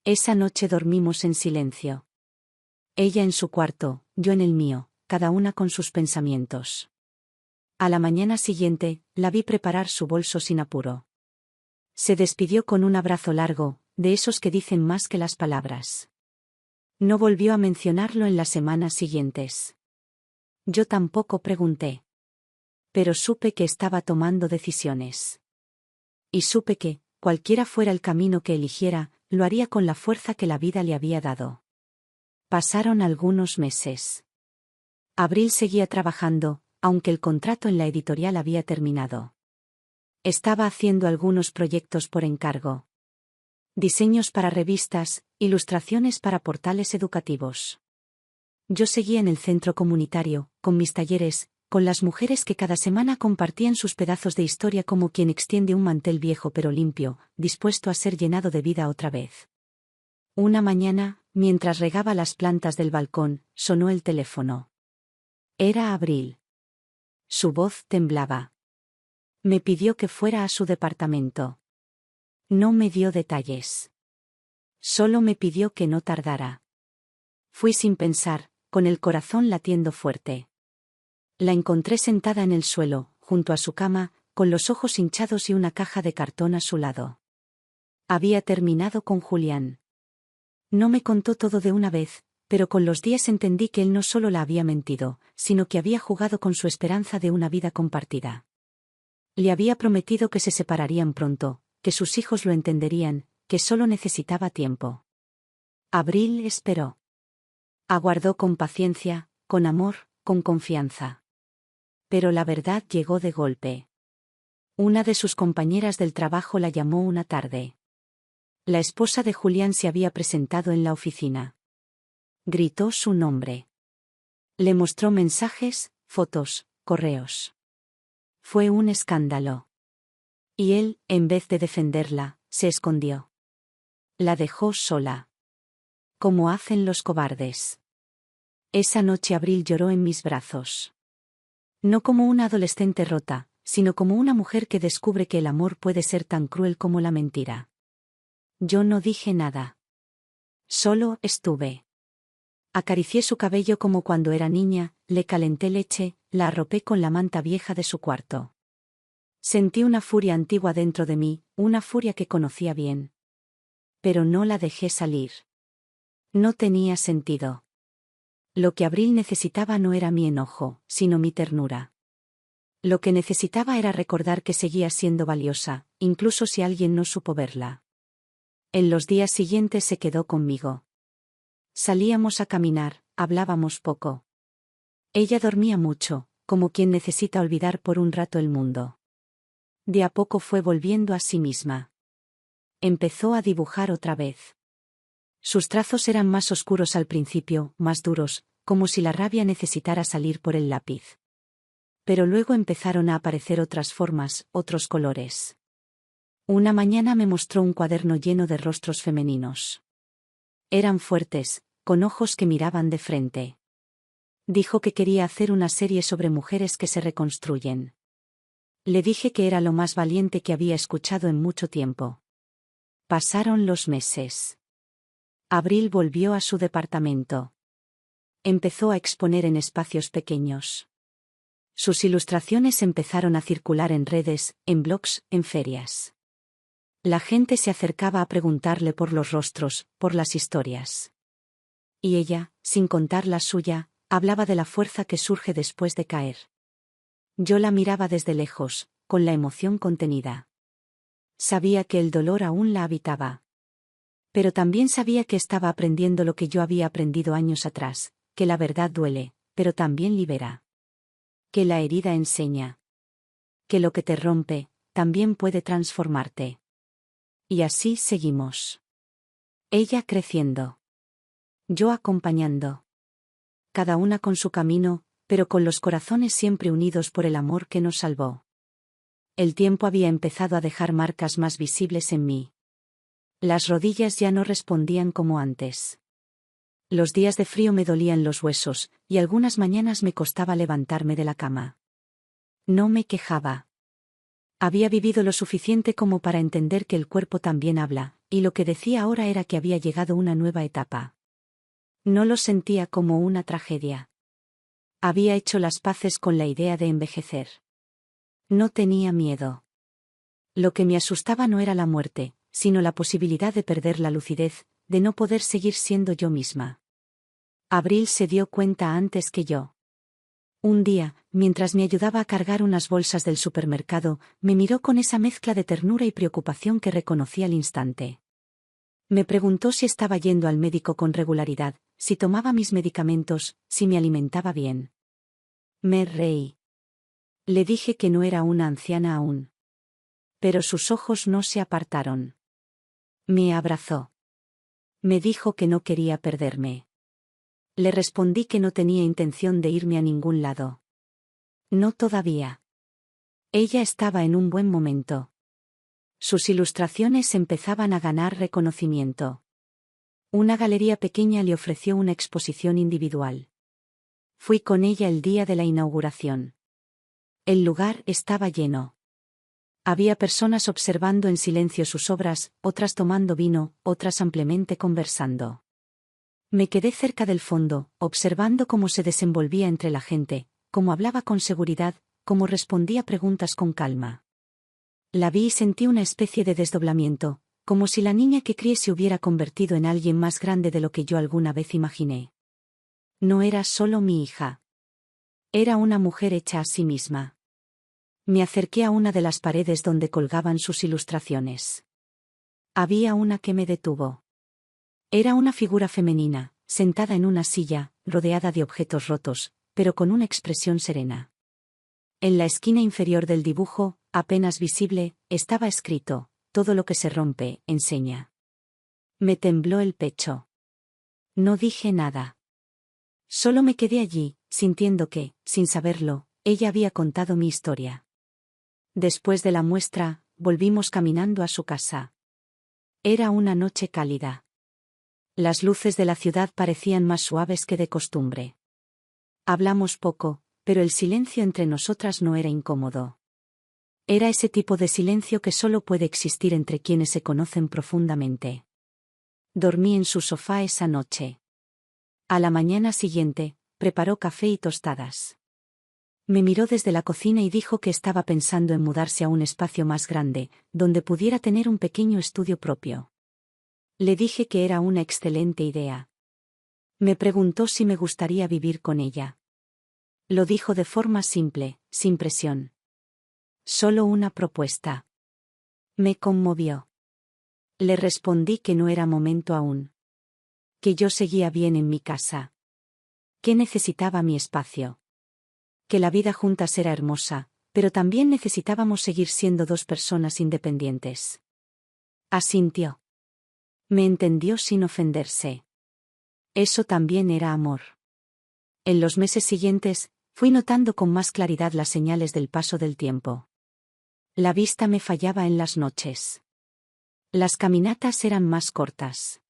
Esa noche dormimos en silencio. Ella en su cuarto, yo en el mío, cada una con sus pensamientos. A la mañana siguiente, la vi preparar su bolso sin apuro. Se despidió con un abrazo largo, de esos que dicen más que las palabras. No volvió a mencionarlo en las semanas siguientes. Yo tampoco pregunté. Pero supe que estaba tomando decisiones. Y supe que, cualquiera fuera el camino que eligiera, lo haría con la fuerza que la vida le había dado. Pasaron algunos meses. Abril seguía trabajando, aunque el contrato en la editorial había terminado. Estaba haciendo algunos proyectos por encargo. Diseños para revistas, ilustraciones para portales educativos. Yo seguía en el centro comunitario, con mis talleres, con las mujeres que cada semana compartían sus pedazos de historia como quien extiende un mantel viejo pero limpio, dispuesto a ser llenado de vida otra vez. Una mañana, mientras regaba las plantas del balcón, sonó el teléfono. Era Abril. Su voz temblaba. Me pidió que fuera a su departamento. No me dio detalles. Solo me pidió que no tardara. Fui sin pensar, con el corazón latiendo fuerte. La encontré sentada en el suelo, junto a su cama, con los ojos hinchados y una caja de cartón a su lado. Había terminado con Julián. No me contó todo de una vez, pero con los días entendí que él no solo la había mentido, sino que había jugado con su esperanza de una vida compartida. Le había prometido que se separarían pronto, que sus hijos lo entenderían, que solo necesitaba tiempo. Abril esperó. Aguardó con paciencia, con amor, con confianza. Pero la verdad llegó de golpe. Una de sus compañeras del trabajo la llamó una tarde. La esposa de Julián se había presentado en la oficina. Gritó su nombre. Le mostró mensajes, fotos, correos. Fue un escándalo. Y él, en vez de defenderla, se escondió. La dejó sola. Como hacen los cobardes. Esa noche Abril lloró en mis brazos. No como una adolescente rota, sino como una mujer que descubre que el amor puede ser tan cruel como la mentira. Yo no dije nada. Solo estuve. Acaricié su cabello como cuando era niña, le calenté leche, la arropé con la manta vieja de su cuarto. Sentí una furia antigua dentro de mí, una furia que conocía bien. Pero no la dejé salir. No tenía sentido. Lo que Abril necesitaba no era mi enojo, sino mi ternura. Lo que necesitaba era recordar que seguía siendo valiosa, incluso si alguien no supo verla. En los días siguientes se quedó conmigo. Salíamos a caminar, hablábamos poco. Ella dormía mucho, como quien necesita olvidar por un rato el mundo. De a poco fue volviendo a sí misma. Empezó a dibujar otra vez. Sus trazos eran más oscuros al principio, más duros, como si la rabia necesitara salir por el lápiz. Pero luego empezaron a aparecer otras formas, otros colores. Una mañana me mostró un cuaderno lleno de rostros femeninos. Eran fuertes, con ojos que miraban de frente. Dijo que quería hacer una serie sobre mujeres que se reconstruyen. Le dije que era lo más valiente que había escuchado en mucho tiempo. Pasaron los meses. Abril volvió a su departamento. Empezó a exponer en espacios pequeños. Sus ilustraciones empezaron a circular en redes, en blogs, en ferias. La gente se acercaba a preguntarle por los rostros, por las historias. Y ella, sin contar la suya, hablaba de la fuerza que surge después de caer. Yo la miraba desde lejos, con la emoción contenida. Sabía que el dolor aún la habitaba. Pero también sabía que estaba aprendiendo lo que yo había aprendido años atrás, que la verdad duele, pero también libera. Que la herida enseña. Que lo que te rompe, también puede transformarte. Y así seguimos. Ella creciendo. Yo acompañando. Cada una con su camino, pero con los corazones siempre unidos por el amor que nos salvó. El tiempo había empezado a dejar marcas más visibles en mí. Las rodillas ya no respondían como antes. Los días de frío me dolían los huesos, y algunas mañanas me costaba levantarme de la cama. No me quejaba. Había vivido lo suficiente como para entender que el cuerpo también habla, y lo que decía ahora era que había llegado una nueva etapa. No lo sentía como una tragedia. Había hecho las paces con la idea de envejecer. No tenía miedo. Lo que me asustaba no era la muerte, sino la posibilidad de perder la lucidez, de no poder seguir siendo yo misma. Abril se dio cuenta antes que yo. Un día, mientras me ayudaba a cargar unas bolsas del supermercado, me miró con esa mezcla de ternura y preocupación que reconocí al instante. Me preguntó si estaba yendo al médico con regularidad, si tomaba mis medicamentos, si me alimentaba bien. Me reí. Le dije que no era una anciana aún. Pero sus ojos no se apartaron. Me abrazó. Me dijo que no quería perderme. Le respondí que no tenía intención de irme a ningún lado. No todavía. Ella estaba en un buen momento. Sus ilustraciones empezaban a ganar reconocimiento. Una galería pequeña le ofreció una exposición individual. Fui con ella el día de la inauguración. El lugar estaba lleno. Había personas observando en silencio sus obras, otras tomando vino, otras ampliamente conversando. Me quedé cerca del fondo, observando cómo se desenvolvía entre la gente, cómo hablaba con seguridad, cómo respondía preguntas con calma. La vi y sentí una especie de desdoblamiento, como si la niña que crié se hubiera convertido en alguien más grande de lo que yo alguna vez imaginé. No era solo mi hija. Era una mujer hecha a sí misma. Me acerqué a una de las paredes donde colgaban sus ilustraciones. Había una que me detuvo. Era una figura femenina, sentada en una silla, rodeada de objetos rotos, pero con una expresión serena. En la esquina inferior del dibujo, apenas visible, estaba escrito: todo lo que se rompe, enseña. Me tembló el pecho. No dije nada. Solo me quedé allí, sintiendo que, sin saberlo, ella había contado mi historia. Después de la muestra, volvimos caminando a su casa. Era una noche cálida. Las luces de la ciudad parecían más suaves que de costumbre. Hablamos poco, pero el silencio entre nosotras no era incómodo. Era ese tipo de silencio que solo puede existir entre quienes se conocen profundamente. Dormí en su sofá esa noche. A la mañana siguiente, preparó café y tostadas. Me miró desde la cocina y dijo que estaba pensando en mudarse a un espacio más grande, donde pudiera tener un pequeño estudio propio. Le dije que era una excelente idea. Me preguntó si me gustaría vivir con ella. Lo dijo de forma simple, sin presión. Solo una propuesta. Me conmovió. Le respondí que no era momento aún. Que yo seguía bien en mi casa. Que necesitaba mi espacio. Que la vida juntas era hermosa, pero también necesitábamos seguir siendo dos personas independientes. Asintió. Me entendió sin ofenderse. Eso también era amor. En los meses siguientes, fui notando con más claridad las señales del paso del tiempo. La vista me fallaba en las noches. Las caminatas eran más cortas.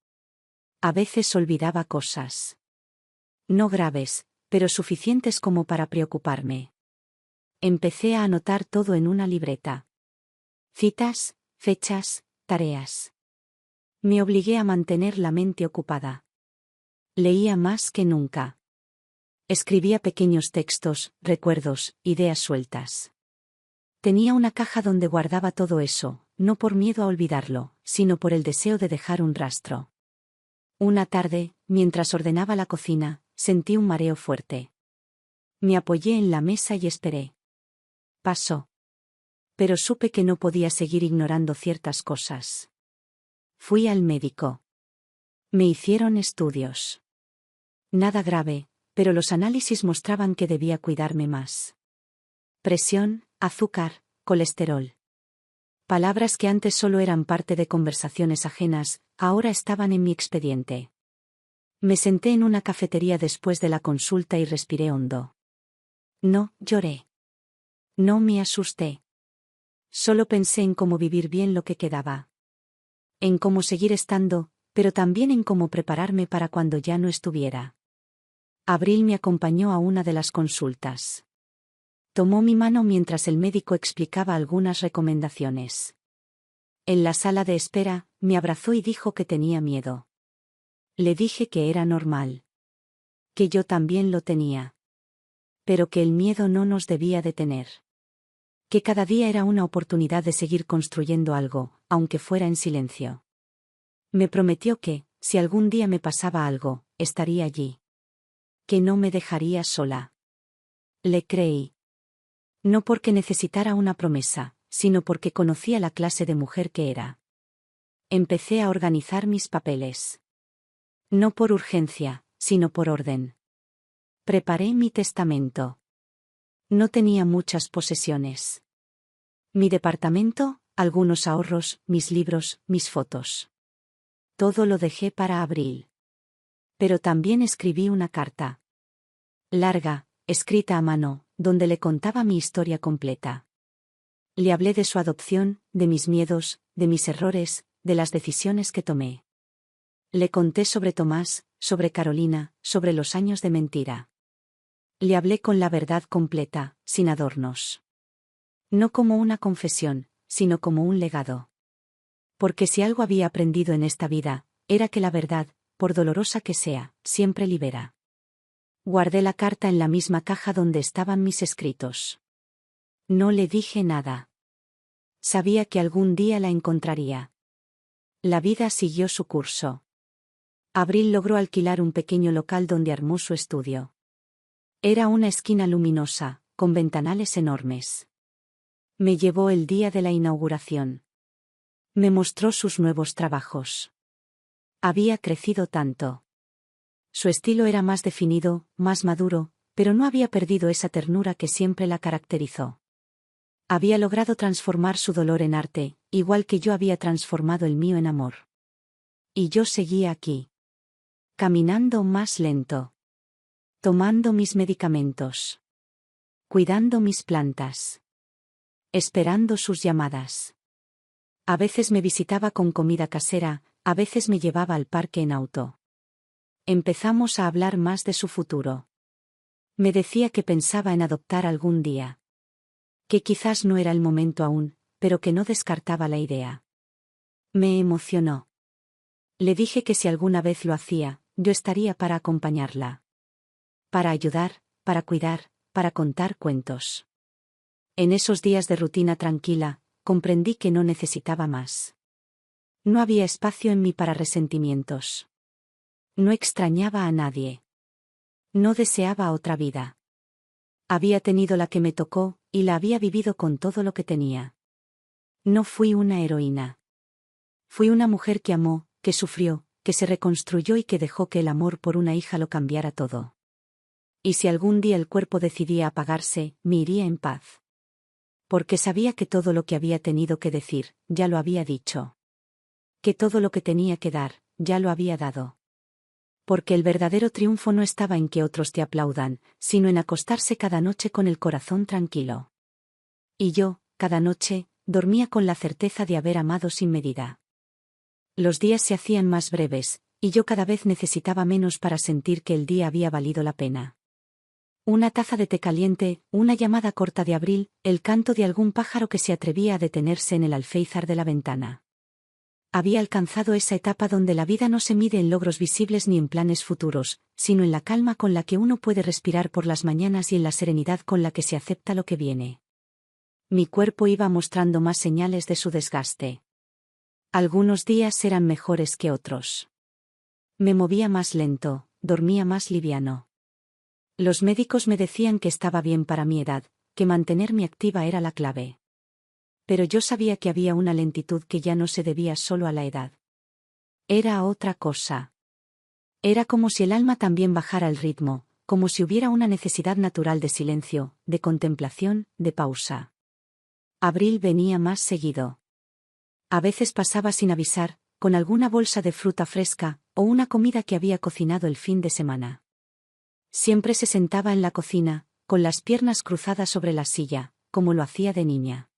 A veces olvidaba cosas. No graves, pero suficientes como para preocuparme. Empecé a anotar todo en una libreta. Citas, fechas, tareas. Me obligué a mantener la mente ocupada. Leía más que nunca. Escribía pequeños textos, recuerdos, ideas sueltas. Tenía una caja donde guardaba todo eso, no por miedo a olvidarlo, sino por el deseo de dejar un rastro. Una tarde, mientras ordenaba la cocina, sentí un mareo fuerte. Me apoyé en la mesa y esperé. Pasó. Pero supe que no podía seguir ignorando ciertas cosas. Fui al médico. Me hicieron estudios. Nada grave, pero los análisis mostraban que debía cuidarme más. Presión, azúcar, colesterol. Palabras que antes solo eran parte de conversaciones ajenas, ahora estaban en mi expediente. Me senté en una cafetería después de la consulta y respiré hondo. No lloré. No me asusté. Solo pensé en cómo vivir bien lo que quedaba. En cómo seguir estando, pero también en cómo prepararme para cuando ya no estuviera. Abril me acompañó a una de las consultas. Tomó mi mano mientras el médico explicaba algunas recomendaciones. En la sala de espera, me abrazó y dijo que tenía miedo. Le dije que era normal. Que yo también lo tenía. Pero que el miedo no nos debía detener. Que cada día era una oportunidad de seguir construyendo algo, aunque fuera en silencio. Me prometió que, si algún día me pasaba algo, estaría allí. Que no me dejaría sola. Le creí. No porque necesitara una promesa, sino porque conocía la clase de mujer que era. Empecé a organizar mis papeles. No por urgencia, sino por orden. Preparé mi testamento. No tenía muchas posesiones. Mi departamento, algunos ahorros, mis libros, mis fotos. Todo lo dejé para Abril. Pero también escribí una carta. Larga, escrita a mano, donde le contaba mi historia completa. Le hablé de su adopción, de mis miedos, de mis errores, de las decisiones que tomé. Le conté sobre Tomás, sobre Carolina, sobre los años de mentira. Le hablé con la verdad completa, sin adornos. No como una confesión, sino como un legado. Porque si algo había aprendido en esta vida, era que la verdad, por dolorosa que sea, siempre libera. Guardé la carta en la misma caja donde estaban mis escritos. No le dije nada. Sabía que algún día la encontraría. La vida siguió su curso. Abril logró alquilar un pequeño local donde armó su estudio. Era una esquina luminosa, con ventanales enormes. Me llevó el día de la inauguración. Me mostró sus nuevos trabajos. Había crecido tanto. Su estilo era más definido, más maduro, pero no había perdido esa ternura que siempre la caracterizó. Había logrado transformar su dolor en arte, igual que yo había transformado el mío en amor. Y yo seguía aquí. Caminando más lento. Tomando mis medicamentos. Cuidando mis plantas. Esperando sus llamadas. A veces me visitaba con comida casera, a veces me llevaba al parque en auto. Empezamos a hablar más de su futuro. Me decía que pensaba en adoptar algún día. Que quizás no era el momento aún, pero que no descartaba la idea. Me emocionó. Le dije que si alguna vez lo hacía, yo estaría para acompañarla. Para ayudar, para cuidar, para contar cuentos. En esos días de rutina tranquila, comprendí que no necesitaba más. No había espacio en mí para resentimientos. No extrañaba a nadie. No deseaba otra vida. Había tenido la que me tocó, y la había vivido con todo lo que tenía. No fui una heroína. Fui una mujer que amó, que sufrió, que se reconstruyó y que dejó que el amor por una hija lo cambiara todo. Y si algún día el cuerpo decidía apagarse, me iría en paz. Porque sabía que todo lo que había tenido que decir, ya lo había dicho. Que todo lo que tenía que dar, ya lo había dado. Porque el verdadero triunfo no estaba en que otros te aplaudan, sino en acostarse cada noche con el corazón tranquilo. Y yo, cada noche, dormía con la certeza de haber amado sin medida. Los días se hacían más breves, y yo cada vez necesitaba menos para sentir que el día había valido la pena. Una taza de té caliente, una llamada corta de Abril, el canto de algún pájaro que se atrevía a detenerse en el alféizar de la ventana. Había alcanzado esa etapa donde la vida no se mide en logros visibles ni en planes futuros, sino en la calma con la que uno puede respirar por las mañanas y en la serenidad con la que se acepta lo que viene. Mi cuerpo iba mostrando más señales de su desgaste. Algunos días eran mejores que otros. Me movía más lento, dormía más liviano. Los médicos me decían que estaba bien para mi edad, que mantenerme activa era la clave. Pero yo sabía que había una lentitud que ya no se debía solo a la edad. Era otra cosa. Era como si el alma también bajara el ritmo, como si hubiera una necesidad natural de silencio, de contemplación, de pausa. Abril venía más seguido. A veces pasaba sin avisar, con alguna bolsa de fruta fresca, o una comida que había cocinado el fin de semana. Siempre se sentaba en la cocina, con las piernas cruzadas sobre la silla, como lo hacía de niña.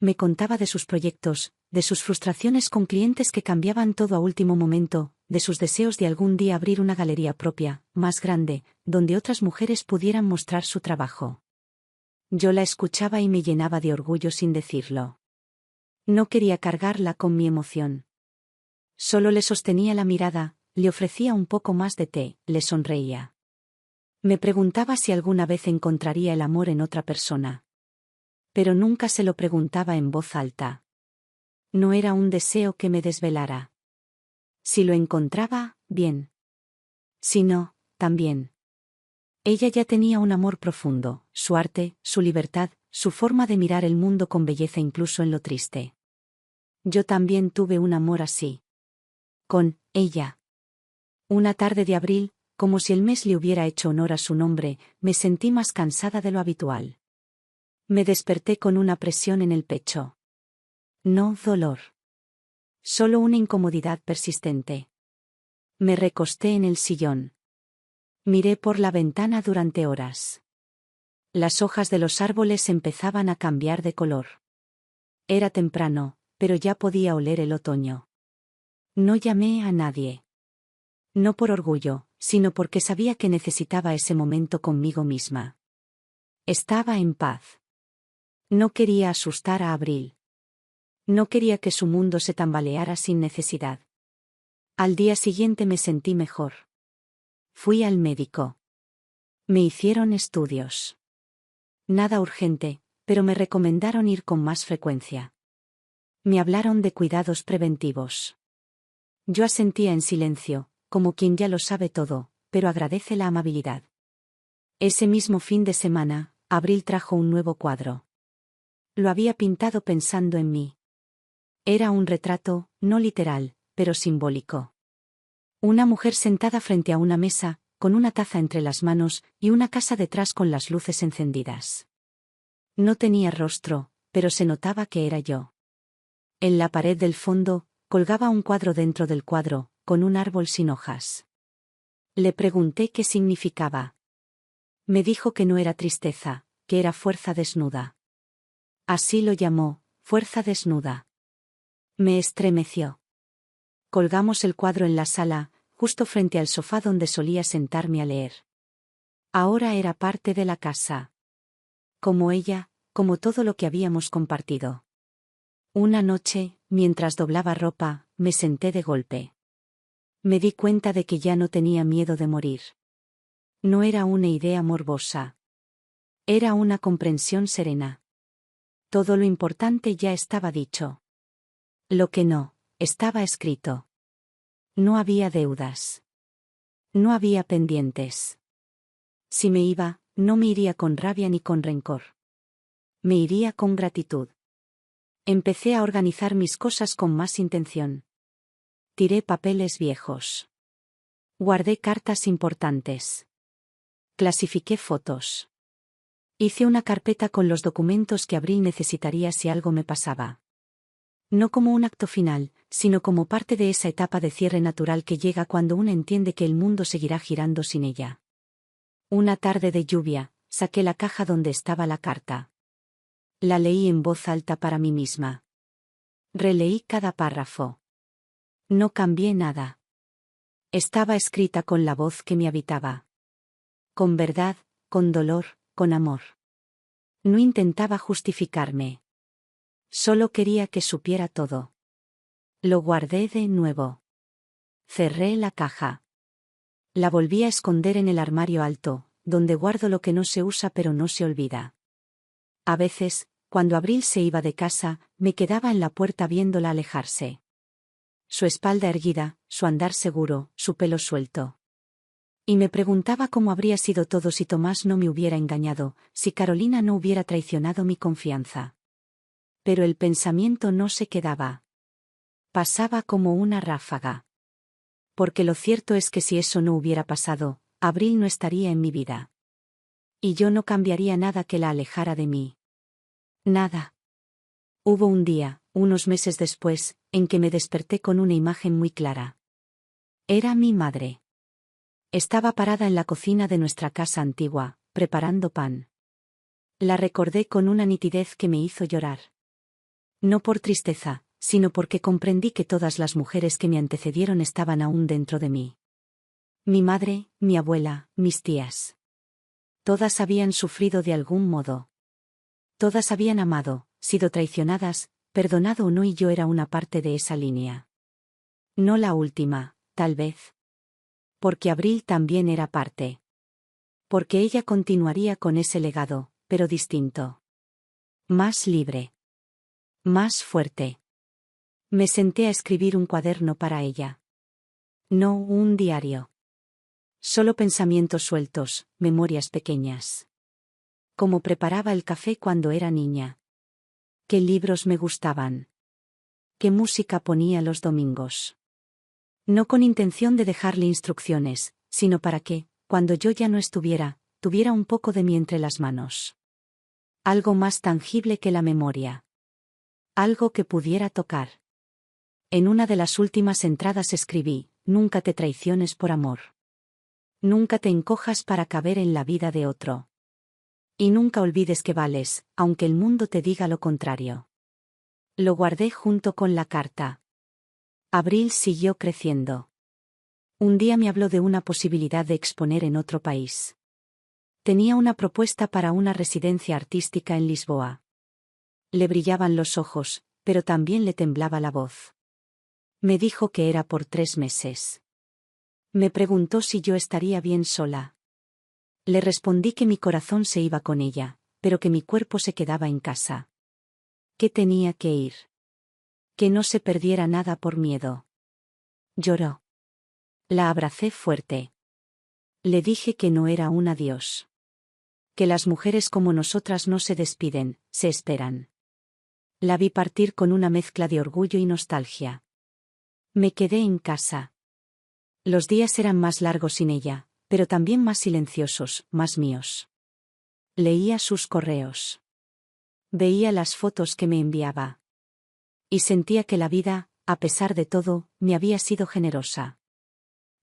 Me contaba de sus proyectos, de sus frustraciones con clientes que cambiaban todo a último momento, de sus deseos de algún día abrir una galería propia, más grande, donde otras mujeres pudieran mostrar su trabajo. Yo la escuchaba y me llenaba de orgullo sin decirlo. No quería cargarla con mi emoción. Solo le sostenía la mirada, le ofrecía un poco más de té, le sonreía. Me preguntaba si alguna vez encontraría el amor en otra persona. Pero nunca se lo preguntaba en voz alta. No era un deseo que me desvelara. Si lo encontraba, bien. Si no, también. Ella ya tenía un amor profundo, su arte, su libertad, su forma de mirar el mundo con belleza incluso en lo triste. Yo también tuve un amor así. Con ella. Una tarde de abril, como si el mes le hubiera hecho honor a su nombre, me sentí más cansada de lo habitual. Me desperté con una presión en el pecho. No dolor. Solo una incomodidad persistente. Me recosté en el sillón. Miré por la ventana durante horas. Las hojas de los árboles empezaban a cambiar de color. Era temprano, pero ya podía oler el otoño. No llamé a nadie. No por orgullo, sino porque sabía que necesitaba ese momento conmigo misma. Estaba en paz. No quería asustar a Abril. No quería que su mundo se tambaleara sin necesidad. Al día siguiente me sentí mejor. Fui al médico. Me hicieron estudios. Nada urgente, pero me recomendaron ir con más frecuencia. Me hablaron de cuidados preventivos. Yo asentía en silencio, como quien ya lo sabe todo, pero agradece la amabilidad. Ese mismo fin de semana, Abril trajo un nuevo cuadro. Lo había pintado pensando en mí. Era un retrato, no literal, pero simbólico. Una mujer sentada frente a una mesa, con una taza entre las manos, y una casa detrás con las luces encendidas. No tenía rostro, pero se notaba que era yo. En la pared del fondo, colgaba un cuadro dentro del cuadro, con un árbol sin hojas. Le pregunté qué significaba. Me dijo que no era tristeza, que era fuerza desnuda. Así lo llamó, fuerza desnuda. Me estremeció. Colgamos el cuadro en la sala, justo frente al sofá donde solía sentarme a leer. Ahora era parte de la casa. Como ella, como todo lo que habíamos compartido. Una noche, mientras doblaba ropa, me senté de golpe. Me di cuenta de que ya no tenía miedo de morir. No era una idea morbosa. Era una comprensión serena. Todo lo importante ya estaba dicho. Lo que no, estaba escrito. No había deudas. No había pendientes. Si me iba, no me iría con rabia ni con rencor. Me iría con gratitud. Empecé a organizar mis cosas con más intención. Tiré papeles viejos. Guardé cartas importantes. Clasifiqué fotos. Hice una carpeta con los documentos que Abril necesitaría si algo me pasaba. No como un acto final, sino como parte de esa etapa de cierre natural que llega cuando uno entiende que el mundo seguirá girando sin ella. Una tarde de lluvia, saqué la caja donde estaba la carta. La leí en voz alta para mí misma. Releí cada párrafo. No cambié nada. Estaba escrita con la voz que me habitaba. Con verdad, con dolor, con amor. No intentaba justificarme. Solo quería que supiera todo. Lo guardé de nuevo. Cerré la caja. La volví a esconder en el armario alto, donde guardo lo que no se usa pero no se olvida. A veces, cuando Abril se iba de casa, me quedaba en la puerta viéndola alejarse. Su espalda erguida, su andar seguro, su pelo suelto. Y me preguntaba cómo habría sido todo si Tomás no me hubiera engañado, si Carolina no hubiera traicionado mi confianza. Pero el pensamiento no se quedaba. Pasaba como una ráfaga. Porque lo cierto es que si eso no hubiera pasado, Abril no estaría en mi vida. Y yo no cambiaría nada que la alejara de mí. Nada. Hubo un día, unos meses después, en que me desperté con una imagen muy clara. Era mi madre. Estaba parada en la cocina de nuestra casa antigua, preparando pan. La recordé con una nitidez que me hizo llorar. No por tristeza, sino porque comprendí que todas las mujeres que me antecedieron estaban aún dentro de mí. Mi madre, mi abuela, mis tías. Todas habían sufrido de algún modo. Todas habían amado, sido traicionadas, perdonado o no, y yo era una parte de esa línea. No la última, tal vez. Porque Abril también era parte. Porque ella continuaría con ese legado, pero distinto. Más libre. Más fuerte. Me senté a escribir un cuaderno para ella. No un diario. Solo pensamientos sueltos, memorias pequeñas. Cómo preparaba el café cuando era niña. Qué libros me gustaban. Qué música ponía los domingos. No con intención de dejarle instrucciones, sino para que, cuando yo ya no estuviera, tuviera un poco de mí entre las manos. Algo más tangible que la memoria. Algo que pudiera tocar. En una de las últimas entradas escribí: nunca te traiciones por amor. Nunca te encojas para caber en la vida de otro. Y nunca olvides que vales, aunque el mundo te diga lo contrario. Lo guardé junto con la carta. Abril siguió creciendo. Un día me habló de una posibilidad de exponer en otro país. Tenía una propuesta para una residencia artística en Lisboa. Le brillaban los ojos, pero también le temblaba la voz. Me dijo que era por 3 meses. Me preguntó si yo estaría bien sola. Le respondí que mi corazón se iba con ella, pero que mi cuerpo se quedaba en casa. Que tenía que ir. Que no se perdiera nada por miedo. Lloró. La abracé fuerte. Le dije que no era un adiós. Que las mujeres como nosotras no se despiden, se esperan. La vi partir con una mezcla de orgullo y nostalgia. Me quedé en casa. Los días eran más largos sin ella, pero también más silenciosos, más míos. Leía sus correos. Veía las fotos que me enviaba. Y sentía que la vida, a pesar de todo, me había sido generosa.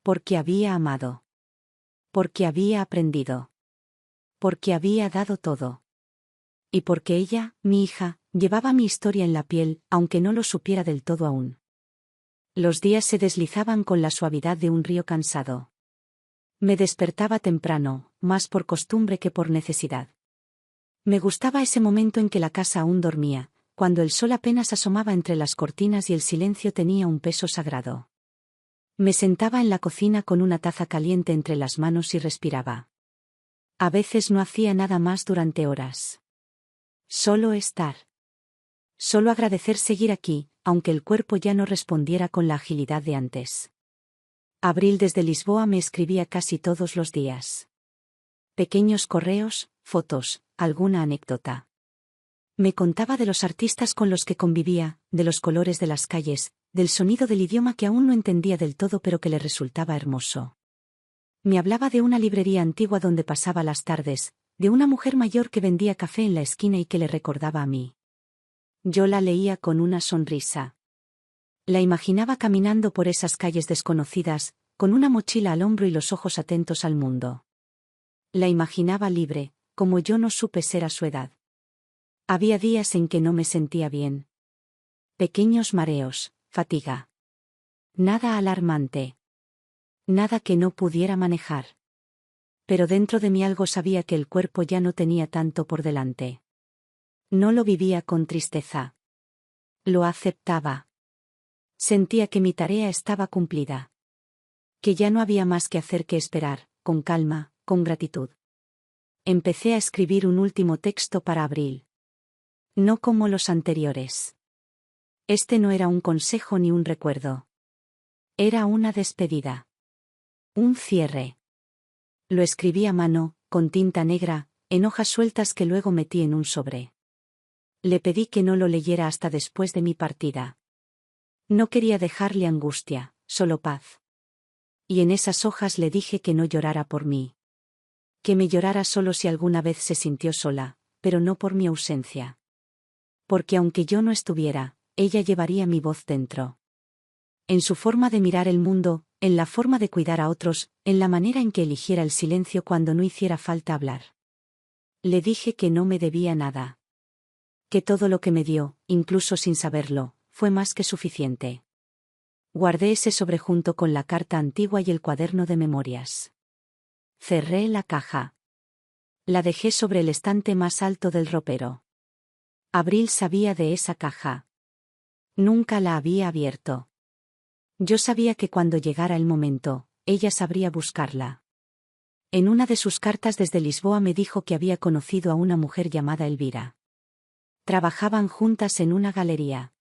Porque había amado. Porque había aprendido. Porque había dado todo. Y porque ella, mi hija, llevaba mi historia en la piel, aunque no lo supiera del todo aún. Los días se deslizaban con la suavidad de un río cansado. Me despertaba temprano, más por costumbre que por necesidad. Me gustaba ese momento en que la casa aún dormía, cuando el sol apenas asomaba entre las cortinas y el silencio tenía un peso sagrado. Me sentaba en la cocina con una taza caliente entre las manos y respiraba. A veces no hacía nada más durante horas. Solo estar. Solo agradecer seguir aquí, aunque el cuerpo ya no respondiera con la agilidad de antes. Abril desde Lisboa me escribía casi todos los días. Pequeños correos, fotos, alguna anécdota. Me contaba de los artistas con los que convivía, de los colores de las calles, del sonido del idioma que aún no entendía del todo pero que le resultaba hermoso. Me hablaba de una librería antigua donde pasaba las tardes, de una mujer mayor que vendía café en la esquina y que le recordaba a mí. Yo la leía con una sonrisa. La imaginaba caminando por esas calles desconocidas, con una mochila al hombro y los ojos atentos al mundo. La imaginaba libre, como yo no supe ser a su edad. Había días en que no me sentía bien. Pequeños mareos, fatiga. Nada alarmante. Nada que no pudiera manejar. Pero dentro de mí algo sabía que el cuerpo ya no tenía tanto por delante. No lo vivía con tristeza. Lo aceptaba. Sentía que mi tarea estaba cumplida. Que ya no había más que hacer que esperar, con calma, con gratitud. Empecé a escribir un último texto para Abril. No como los anteriores. Este no era un consejo ni un recuerdo. Era una despedida. Un cierre. Lo escribí a mano, con tinta negra, en hojas sueltas que luego metí en un sobre. Le pedí que no lo leyera hasta después de mi partida. No quería dejarle angustia, solo paz. Y en esas hojas le dije que no llorara por mí. Que me llorara solo si alguna vez se sintió sola, pero no por mi ausencia. Porque aunque yo no estuviera, ella llevaría mi voz dentro. En su forma de mirar el mundo, en la forma de cuidar a otros, en la manera en que eligiera el silencio cuando no hiciera falta hablar. Le dije que no me debía nada. Que todo lo que me dio, incluso sin saberlo, fue más que suficiente. Guardé ese sobre junto con la carta antigua y el cuaderno de memorias. Cerré la caja. La dejé sobre el estante más alto del ropero. Abril sabía de esa caja. Nunca la había abierto. Yo sabía que cuando llegara el momento, ella sabría buscarla. En una de sus cartas desde Lisboa me dijo que había conocido a una mujer llamada Elvira. Trabajaban juntas en una galería.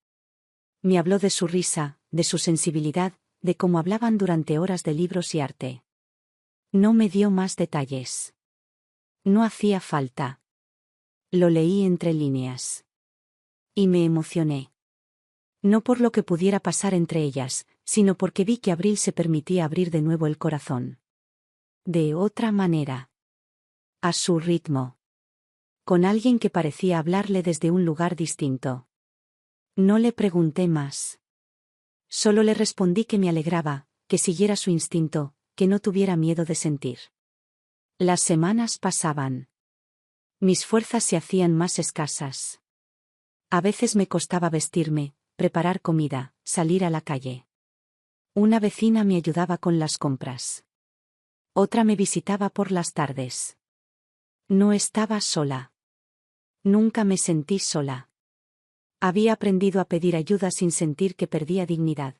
Me habló de su risa, de su sensibilidad, de cómo hablaban durante horas de libros y arte. No me dio más detalles. No hacía falta. Lo leí entre líneas. Y me emocioné. No por lo que pudiera pasar entre ellas, sino porque vi que Abril se permitía abrir de nuevo el corazón. De otra manera. A su ritmo. Con alguien que parecía hablarle desde un lugar distinto. No le pregunté más. Solo le respondí que me alegraba, que siguiera su instinto, que no tuviera miedo de sentir. Las semanas pasaban. Mis fuerzas se hacían más escasas. A veces me costaba vestirme, preparar comida, salir a la calle. Una vecina me ayudaba con las compras. Otra me visitaba por las tardes. No estaba sola. Nunca me sentí sola. Había aprendido a pedir ayuda sin sentir que perdía dignidad.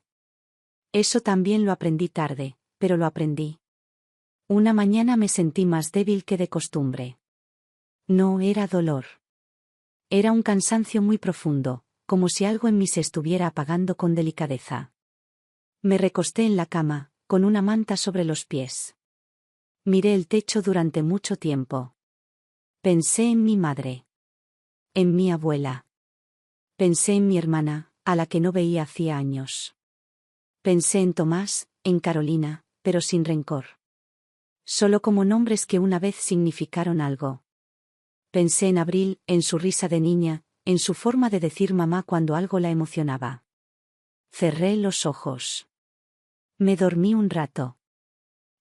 Eso también lo aprendí tarde, pero lo aprendí. Una mañana me sentí más débil que de costumbre. No era dolor. Era un cansancio muy profundo, como si algo en mí se estuviera apagando con delicadeza. Me recosté en la cama, con una manta sobre los pies. Miré el techo durante mucho tiempo. Pensé en mi madre. En mi abuela. Pensé en mi hermana, a la que no veía hacía años. Pensé en Tomás, en Carolina, pero sin rencor. Solo como nombres que una vez significaron algo. Pensé en Abril, en su risa de niña, en su forma de decir mamá cuando algo la emocionaba. Cerré los ojos. Me dormí un rato.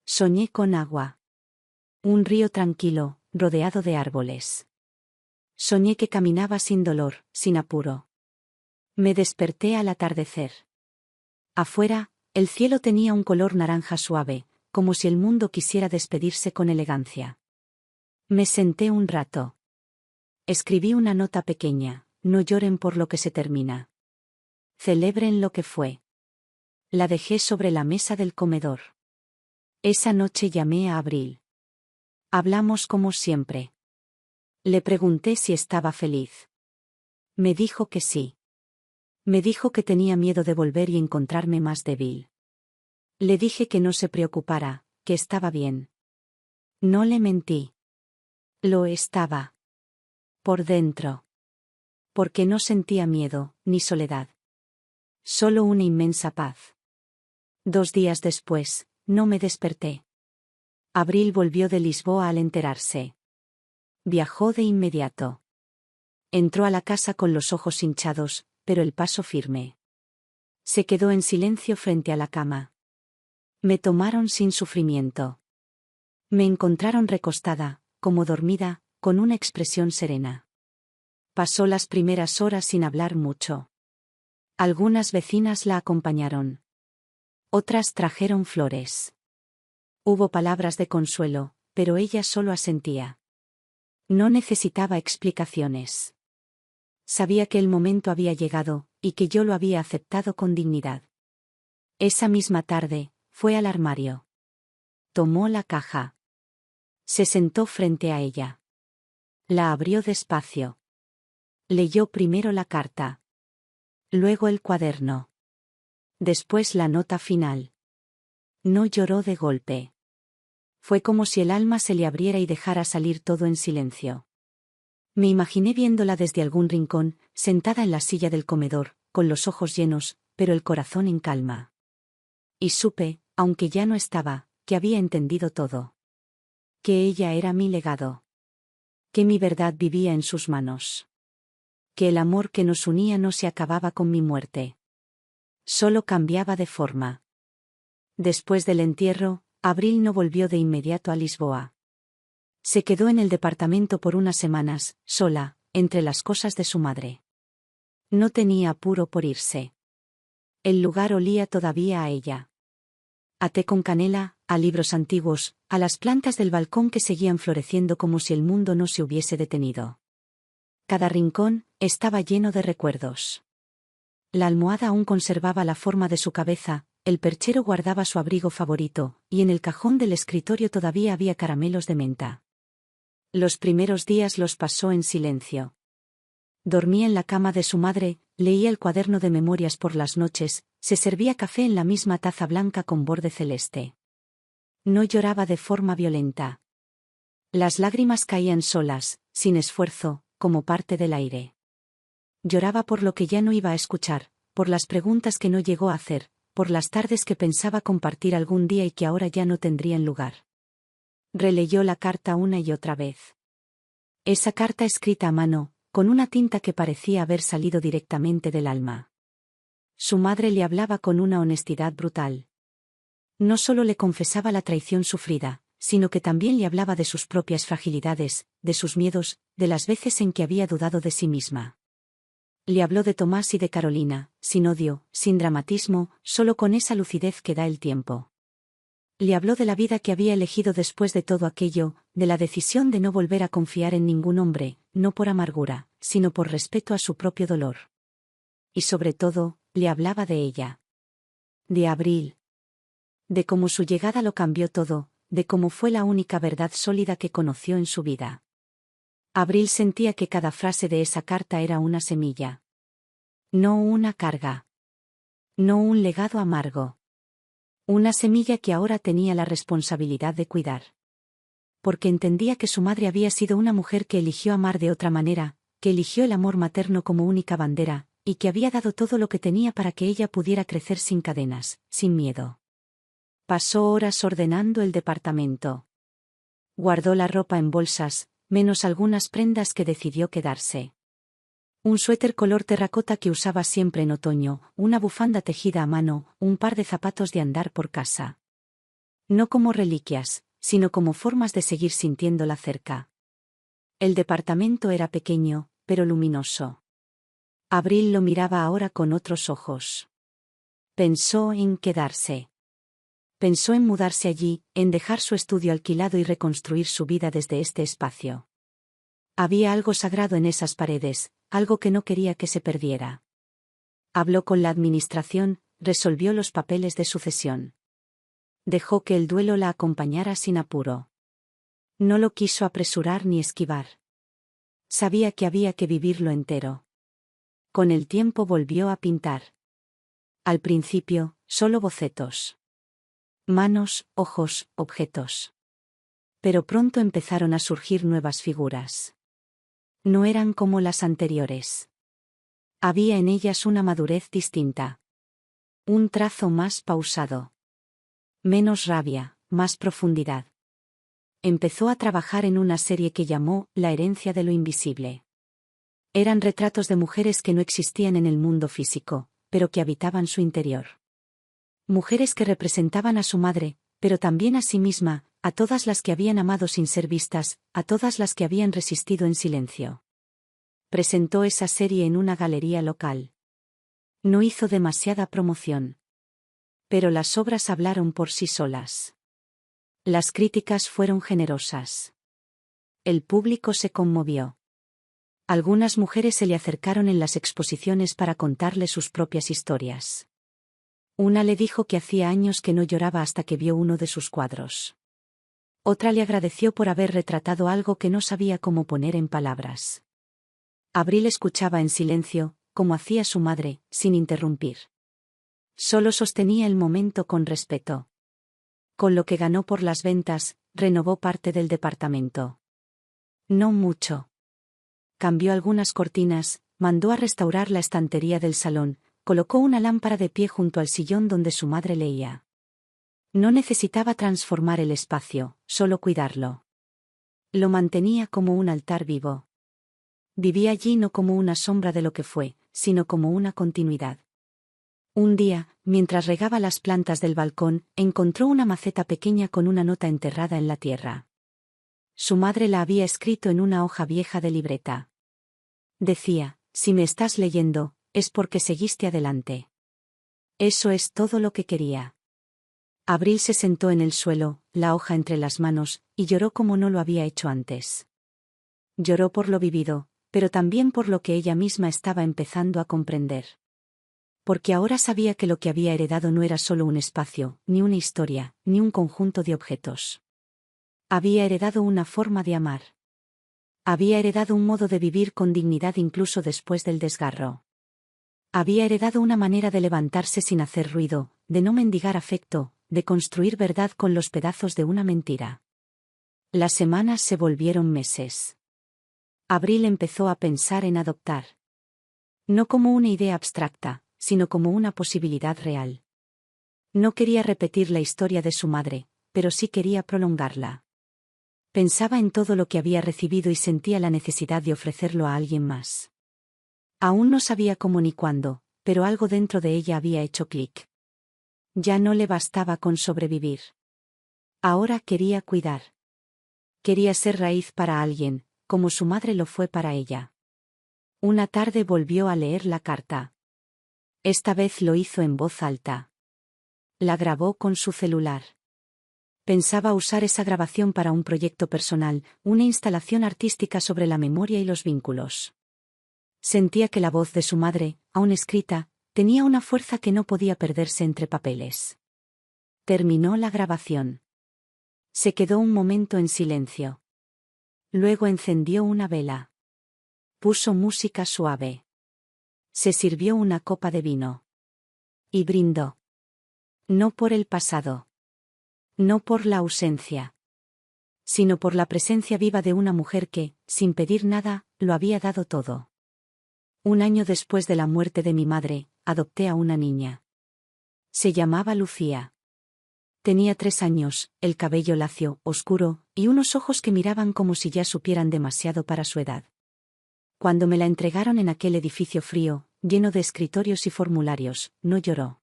Soñé con agua. Un río tranquilo, rodeado de árboles. Soñé que caminaba sin dolor, sin apuro. Me desperté al atardecer. Afuera, el cielo tenía un color naranja suave, como si el mundo quisiera despedirse con elegancia. Me senté un rato. Escribí una nota pequeña: no lloren por lo que se termina. Celebren lo que fue. La dejé sobre la mesa del comedor. Esa noche llamé a Abril. Hablamos como siempre. Le pregunté si estaba feliz. Me dijo que sí. Me dijo que tenía miedo de volver y encontrarme más débil. Le dije que no se preocupara, que estaba bien. No le mentí. Lo estaba. Por dentro. Porque no sentía miedo, ni soledad. Solo una inmensa paz. 2 días después, no me desperté. Abril volvió de Lisboa al enterarse. Viajó de inmediato. Entró a la casa con los ojos hinchados, pero el paso firme. Se quedó en silencio frente a la cama. Me tomaron sin sufrimiento. Me encontraron recostada, como dormida, con una expresión serena. Pasó las primeras horas sin hablar mucho. Algunas vecinas la acompañaron. Otras trajeron flores. Hubo palabras de consuelo, pero ella solo asentía. No necesitaba explicaciones. Sabía que el momento había llegado, y que yo lo había aceptado con dignidad. Esa misma tarde, fue al armario. Tomó la caja. Se sentó frente a ella. La abrió despacio. Leyó primero la carta. Luego el cuaderno. Después la nota final. No lloró de golpe. Fue como si el alma se le abriera y dejara salir todo en silencio. Me imaginé viéndola desde algún rincón, sentada en la silla del comedor, con los ojos llenos, pero el corazón en calma. Y supe, aunque ya no estaba, que había entendido todo. Que ella era mi legado. Que mi verdad vivía en sus manos. Que el amor que nos unía no se acababa con mi muerte. Solo cambiaba de forma. Después del entierro, Abril no volvió de inmediato a Lisboa. Se quedó en el departamento por unas semanas, sola, entre las cosas de su madre. No tenía apuro por irse. El lugar olía todavía a ella. A té con canela, a libros antiguos, a las plantas del balcón que seguían floreciendo como si el mundo no se hubiese detenido. Cada rincón estaba lleno de recuerdos. La almohada aún conservaba la forma de su cabeza, el perchero guardaba su abrigo favorito, y en el cajón del escritorio todavía había caramelos de menta. Los primeros días los pasó en silencio. Dormía en la cama de su madre, leía el cuaderno de memorias por las noches, se servía café en la misma taza blanca con borde celeste. No lloraba de forma violenta. Las lágrimas caían solas, sin esfuerzo, como parte del aire. Lloraba por lo que ya no iba a escuchar, por las preguntas que no llegó a hacer, por las tardes que pensaba compartir algún día y que ahora ya no tendrían lugar. Releyó la carta una y otra vez. Esa carta escrita a mano, con una tinta que parecía haber salido directamente del alma. Su madre le hablaba con una honestidad brutal. No solo le confesaba la traición sufrida, sino que también le hablaba de sus propias fragilidades, de sus miedos, de las veces en que había dudado de sí misma. Le habló de Tomás y de Carolina, sin odio, sin dramatismo, solo con esa lucidez que da el tiempo. Le habló de la vida que había elegido después de todo aquello, de la decisión de no volver a confiar en ningún hombre, no por amargura, sino por respeto a su propio dolor. Y sobre todo, le hablaba de ella. De Abril. De cómo su llegada lo cambió todo, de cómo fue la única verdad sólida que conoció en su vida. Abril sentía que cada frase de esa carta era una semilla. No una carga. No un legado amargo. Una semilla que ahora tenía la responsabilidad de cuidar. Porque entendía que su madre había sido una mujer que eligió amar de otra manera, que eligió el amor materno como única bandera, y que había dado todo lo que tenía para que ella pudiera crecer sin cadenas, sin miedo. Pasó horas ordenando el departamento. Guardó la ropa en bolsas, menos algunas prendas que decidió quedarse. Un suéter color terracota que usaba siempre en otoño, una bufanda tejida a mano, un par de zapatos de andar por casa. No como reliquias, sino como formas de seguir sintiéndola cerca. El departamento era pequeño, pero luminoso. Abril lo miraba ahora con otros ojos. Pensó en quedarse. Pensó en mudarse allí, en dejar su estudio alquilado y reconstruir su vida desde este espacio. Había algo sagrado en esas paredes, algo que no quería que se perdiera. Habló con la administración, resolvió los papeles de sucesión. Dejó que el duelo la acompañara sin apuro. No lo quiso apresurar ni esquivar. Sabía que había que vivirlo entero. Con el tiempo volvió a pintar. Al principio, solo bocetos. Manos, ojos, objetos. Pero pronto empezaron a surgir nuevas figuras. No eran como las anteriores. Había en ellas una madurez distinta. Un trazo más pausado. Menos rabia, más profundidad. Empezó a trabajar en una serie que llamó La herencia de lo invisible. Eran retratos de mujeres que no existían en el mundo físico, pero que habitaban su interior. Mujeres que representaban a su madre, pero también a sí misma, a todas las que habían amado sin ser vistas, a todas las que habían resistido en silencio. Presentó esa serie en una galería local. No hizo demasiada promoción. Pero las obras hablaron por sí solas. Las críticas fueron generosas. El público se conmovió. Algunas mujeres se le acercaron en las exposiciones para contarle sus propias historias. Una le dijo que hacía años que no lloraba hasta que vio uno de sus cuadros. Otra le agradeció por haber retratado algo que no sabía cómo poner en palabras. Abril escuchaba en silencio, como hacía su madre, sin interrumpir. Solo sostenía el momento con respeto. Con lo que ganó por las ventas, renovó parte del departamento. No mucho. Cambió algunas cortinas, mandó a restaurar la estantería del salón, colocó una lámpara de pie junto al sillón donde su madre leía. No necesitaba transformar el espacio, solo cuidarlo. Lo mantenía como un altar vivo. Vivía allí no como una sombra de lo que fue, sino como una continuidad. Un día, mientras regaba las plantas del balcón, encontró una maceta pequeña con una nota enterrada en la tierra. Su madre la había escrito en una hoja vieja de libreta. Decía, si me estás leyendo, es porque seguiste adelante. Eso es todo lo que quería. Abril se sentó en el suelo, la hoja entre las manos, y lloró como no lo había hecho antes. Lloró por lo vivido, pero también por lo que ella misma estaba empezando a comprender. Porque ahora sabía que lo que había heredado no era solo un espacio, ni una historia, ni un conjunto de objetos. Había heredado una forma de amar. Había heredado un modo de vivir con dignidad incluso después del desgarro. Había heredado una manera de levantarse sin hacer ruido, de no mendigar afecto, de construir verdad con los pedazos de una mentira. Las semanas se volvieron meses. Abril empezó a pensar en adoptar. No como una idea abstracta, sino como una posibilidad real. No quería repetir la historia de su madre, pero sí quería prolongarla. Pensaba en todo lo que había recibido y sentía la necesidad de ofrecerlo a alguien más. Aún no sabía cómo ni cuándo, pero algo dentro de ella había hecho clic. Ya no le bastaba con sobrevivir. Ahora quería cuidar. Quería ser raíz para alguien, como su madre lo fue para ella. Una tarde volvió a leer la carta. Esta vez lo hizo en voz alta. La grabó con su celular. Pensaba usar esa grabación para un proyecto personal, una instalación artística sobre la memoria y los vínculos. Sentía que la voz de su madre, aún escrita, tenía una fuerza que no podía perderse entre papeles. Terminó la grabación. Se quedó un momento en silencio. Luego encendió una vela. Puso música suave. Se sirvió una copa de vino. Y brindó. No por el pasado. No por la ausencia. Sino por la presencia viva de una mujer que, sin pedir nada, lo había dado todo. Un año después de la muerte de mi madre, adopté a una niña. Se llamaba Lucía. Tenía 3 años, el cabello lacio, oscuro, y unos ojos que miraban como si ya supieran demasiado para su edad. Cuando me la entregaron en aquel edificio frío, lleno de escritorios y formularios, no lloró.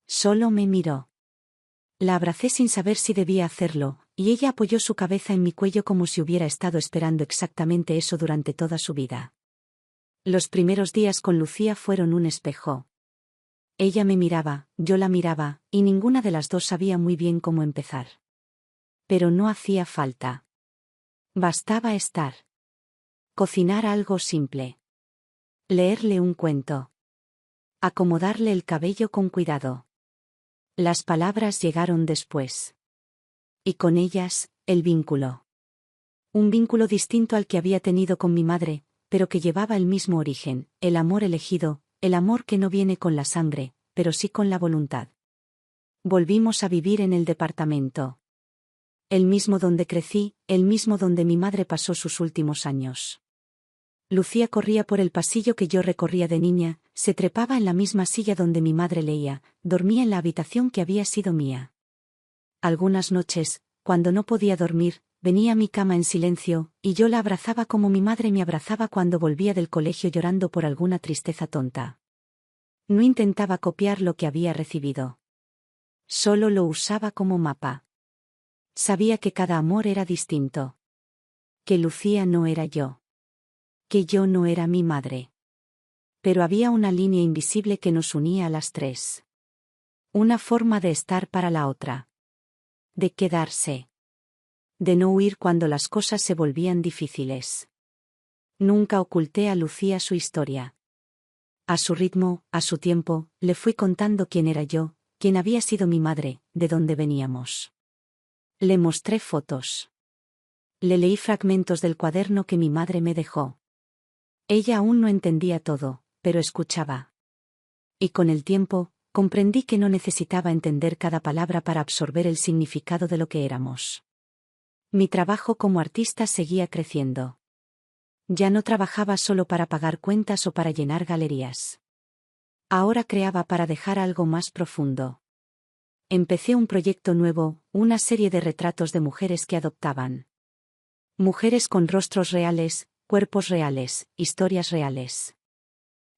Solo me miró. La abracé sin saber si debía hacerlo, y ella apoyó su cabeza en mi cuello como si hubiera estado esperando exactamente eso durante toda su vida. Los primeros días con Lucía fueron un espejo. Ella me miraba, yo la miraba, y ninguna de las dos sabía muy bien cómo empezar. Pero no hacía falta. Bastaba estar. Cocinar algo simple. Leerle un cuento. Acomodarle el cabello con cuidado. Las palabras llegaron después. Y con ellas, el vínculo. Un vínculo distinto al que había tenido con mi madre, pero que llevaba el mismo origen, el amor elegido, el amor que no viene con la sangre, pero sí con la voluntad. Volvimos a vivir en el departamento. El mismo donde crecí, el mismo donde mi madre pasó sus últimos años. Lucía corría por el pasillo que yo recorría de niña, se trepaba en la misma silla donde mi madre leía, dormía en la habitación que había sido mía. Algunas noches, cuando no podía dormir, venía a mi cama en silencio, y yo la abrazaba como mi madre me abrazaba cuando volvía del colegio llorando por alguna tristeza tonta. No intentaba copiar lo que había recibido. Solo lo usaba como mapa. Sabía que cada amor era distinto. Que Lucía no era yo. Que yo no era mi madre. Pero había una línea invisible que nos unía a las tres. Una forma de estar para la otra. De quedarse. De no huir cuando las cosas se volvían difíciles. Nunca oculté a Lucía su historia. A su ritmo, a su tiempo, le fui contando quién era yo, quién había sido mi madre, de dónde veníamos. Le mostré fotos. Le leí fragmentos del cuaderno que mi madre me dejó. Ella aún no entendía todo, pero escuchaba. Y con el tiempo, comprendí que no necesitaba entender cada palabra para absorber el significado de lo que éramos. Mi trabajo como artista seguía creciendo. Ya no trabajaba solo para pagar cuentas o para llenar galerías. Ahora creaba para dejar algo más profundo. Empecé un proyecto nuevo, una serie de retratos de mujeres que adoptaban. Mujeres con rostros reales, cuerpos reales, historias reales.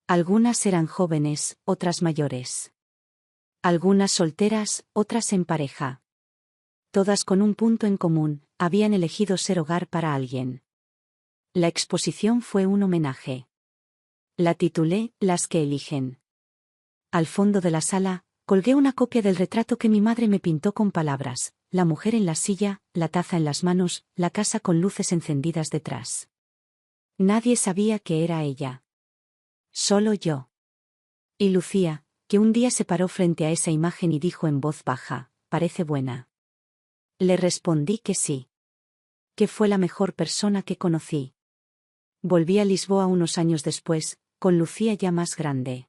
Algunas eran jóvenes, otras mayores. Algunas solteras, otras en pareja. Todas con un punto en común, habían elegido ser hogar para alguien. La exposición fue un homenaje. La titulé Las que eligen. Al fondo de la sala, colgué una copia del retrato que mi madre me pintó con palabras, la mujer en la silla, la taza en las manos, la casa con luces encendidas detrás. Nadie sabía que era ella. Solo yo. Y Lucía, que un día se paró frente a esa imagen y dijo en voz baja, «Parece buena». Le respondí que sí. Que fue la mejor persona que conocí. Volví a Lisboa unos años después, con Lucía ya más grande.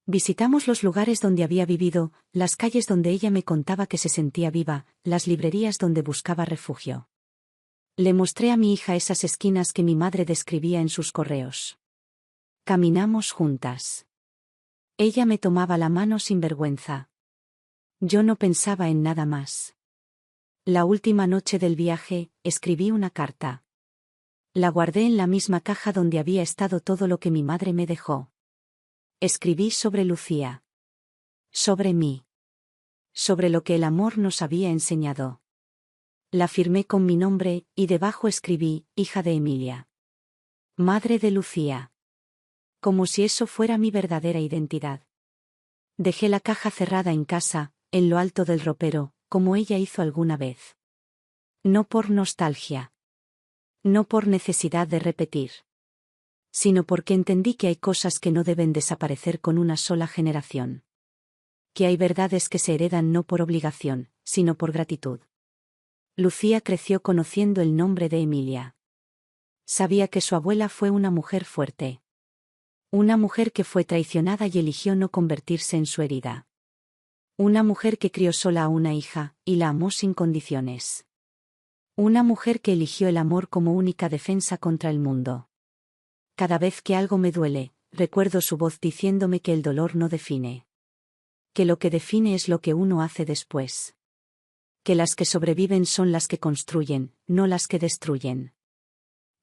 Visitamos los lugares donde había vivido, las calles donde ella me contaba que se sentía viva, las librerías donde buscaba refugio. Le mostré a mi hija esas esquinas que mi madre describía en sus correos. Caminamos juntas. Ella me tomaba la mano sin vergüenza. Yo no pensaba en nada más. La última noche del viaje, escribí una carta. La guardé en la misma caja donde había estado todo lo que mi madre me dejó. Escribí sobre Lucía. Sobre mí. Sobre lo que el amor nos había enseñado. La firmé con mi nombre, y debajo escribí, hija de Emilia. Madre de Lucía. Como si eso fuera mi verdadera identidad. Dejé la caja cerrada en casa, en lo alto del ropero, como ella hizo alguna vez. No por nostalgia. No por necesidad de repetir. Sino porque entendí que hay cosas que no deben desaparecer con una sola generación. Que hay verdades que se heredan no por obligación, sino por gratitud. Lucía creció conociendo el nombre de Emilia. Sabía que su abuela fue una mujer fuerte. Una mujer que fue traicionada y eligió no convertirse en su herida. Una mujer que crió sola a una hija, y la amó sin condiciones. Una mujer que eligió el amor como única defensa contra el mundo. Cada vez que algo me duele, recuerdo su voz diciéndome que el dolor no define. Que lo que define es lo que uno hace después. Que las que sobreviven son las que construyen, no las que destruyen.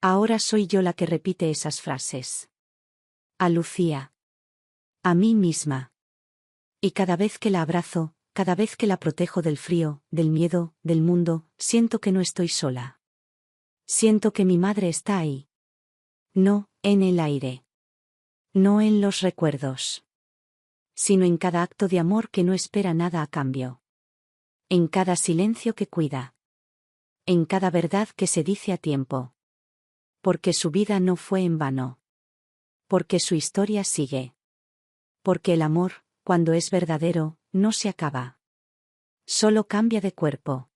Ahora soy yo la que repite esas frases. A Lucía. A mí misma. Y cada vez que la abrazo, cada vez que la protejo del frío, del miedo, del mundo, siento que no estoy sola. Siento que mi madre está ahí. No, en el aire. No en los recuerdos. Sino en cada acto de amor que no espera nada a cambio. En cada silencio que cuida. En cada verdad que se dice a tiempo. Porque su vida no fue en vano. Porque su historia sigue. Porque el amor, cuando es verdadero, no se acaba. Solo cambia de cuerpo.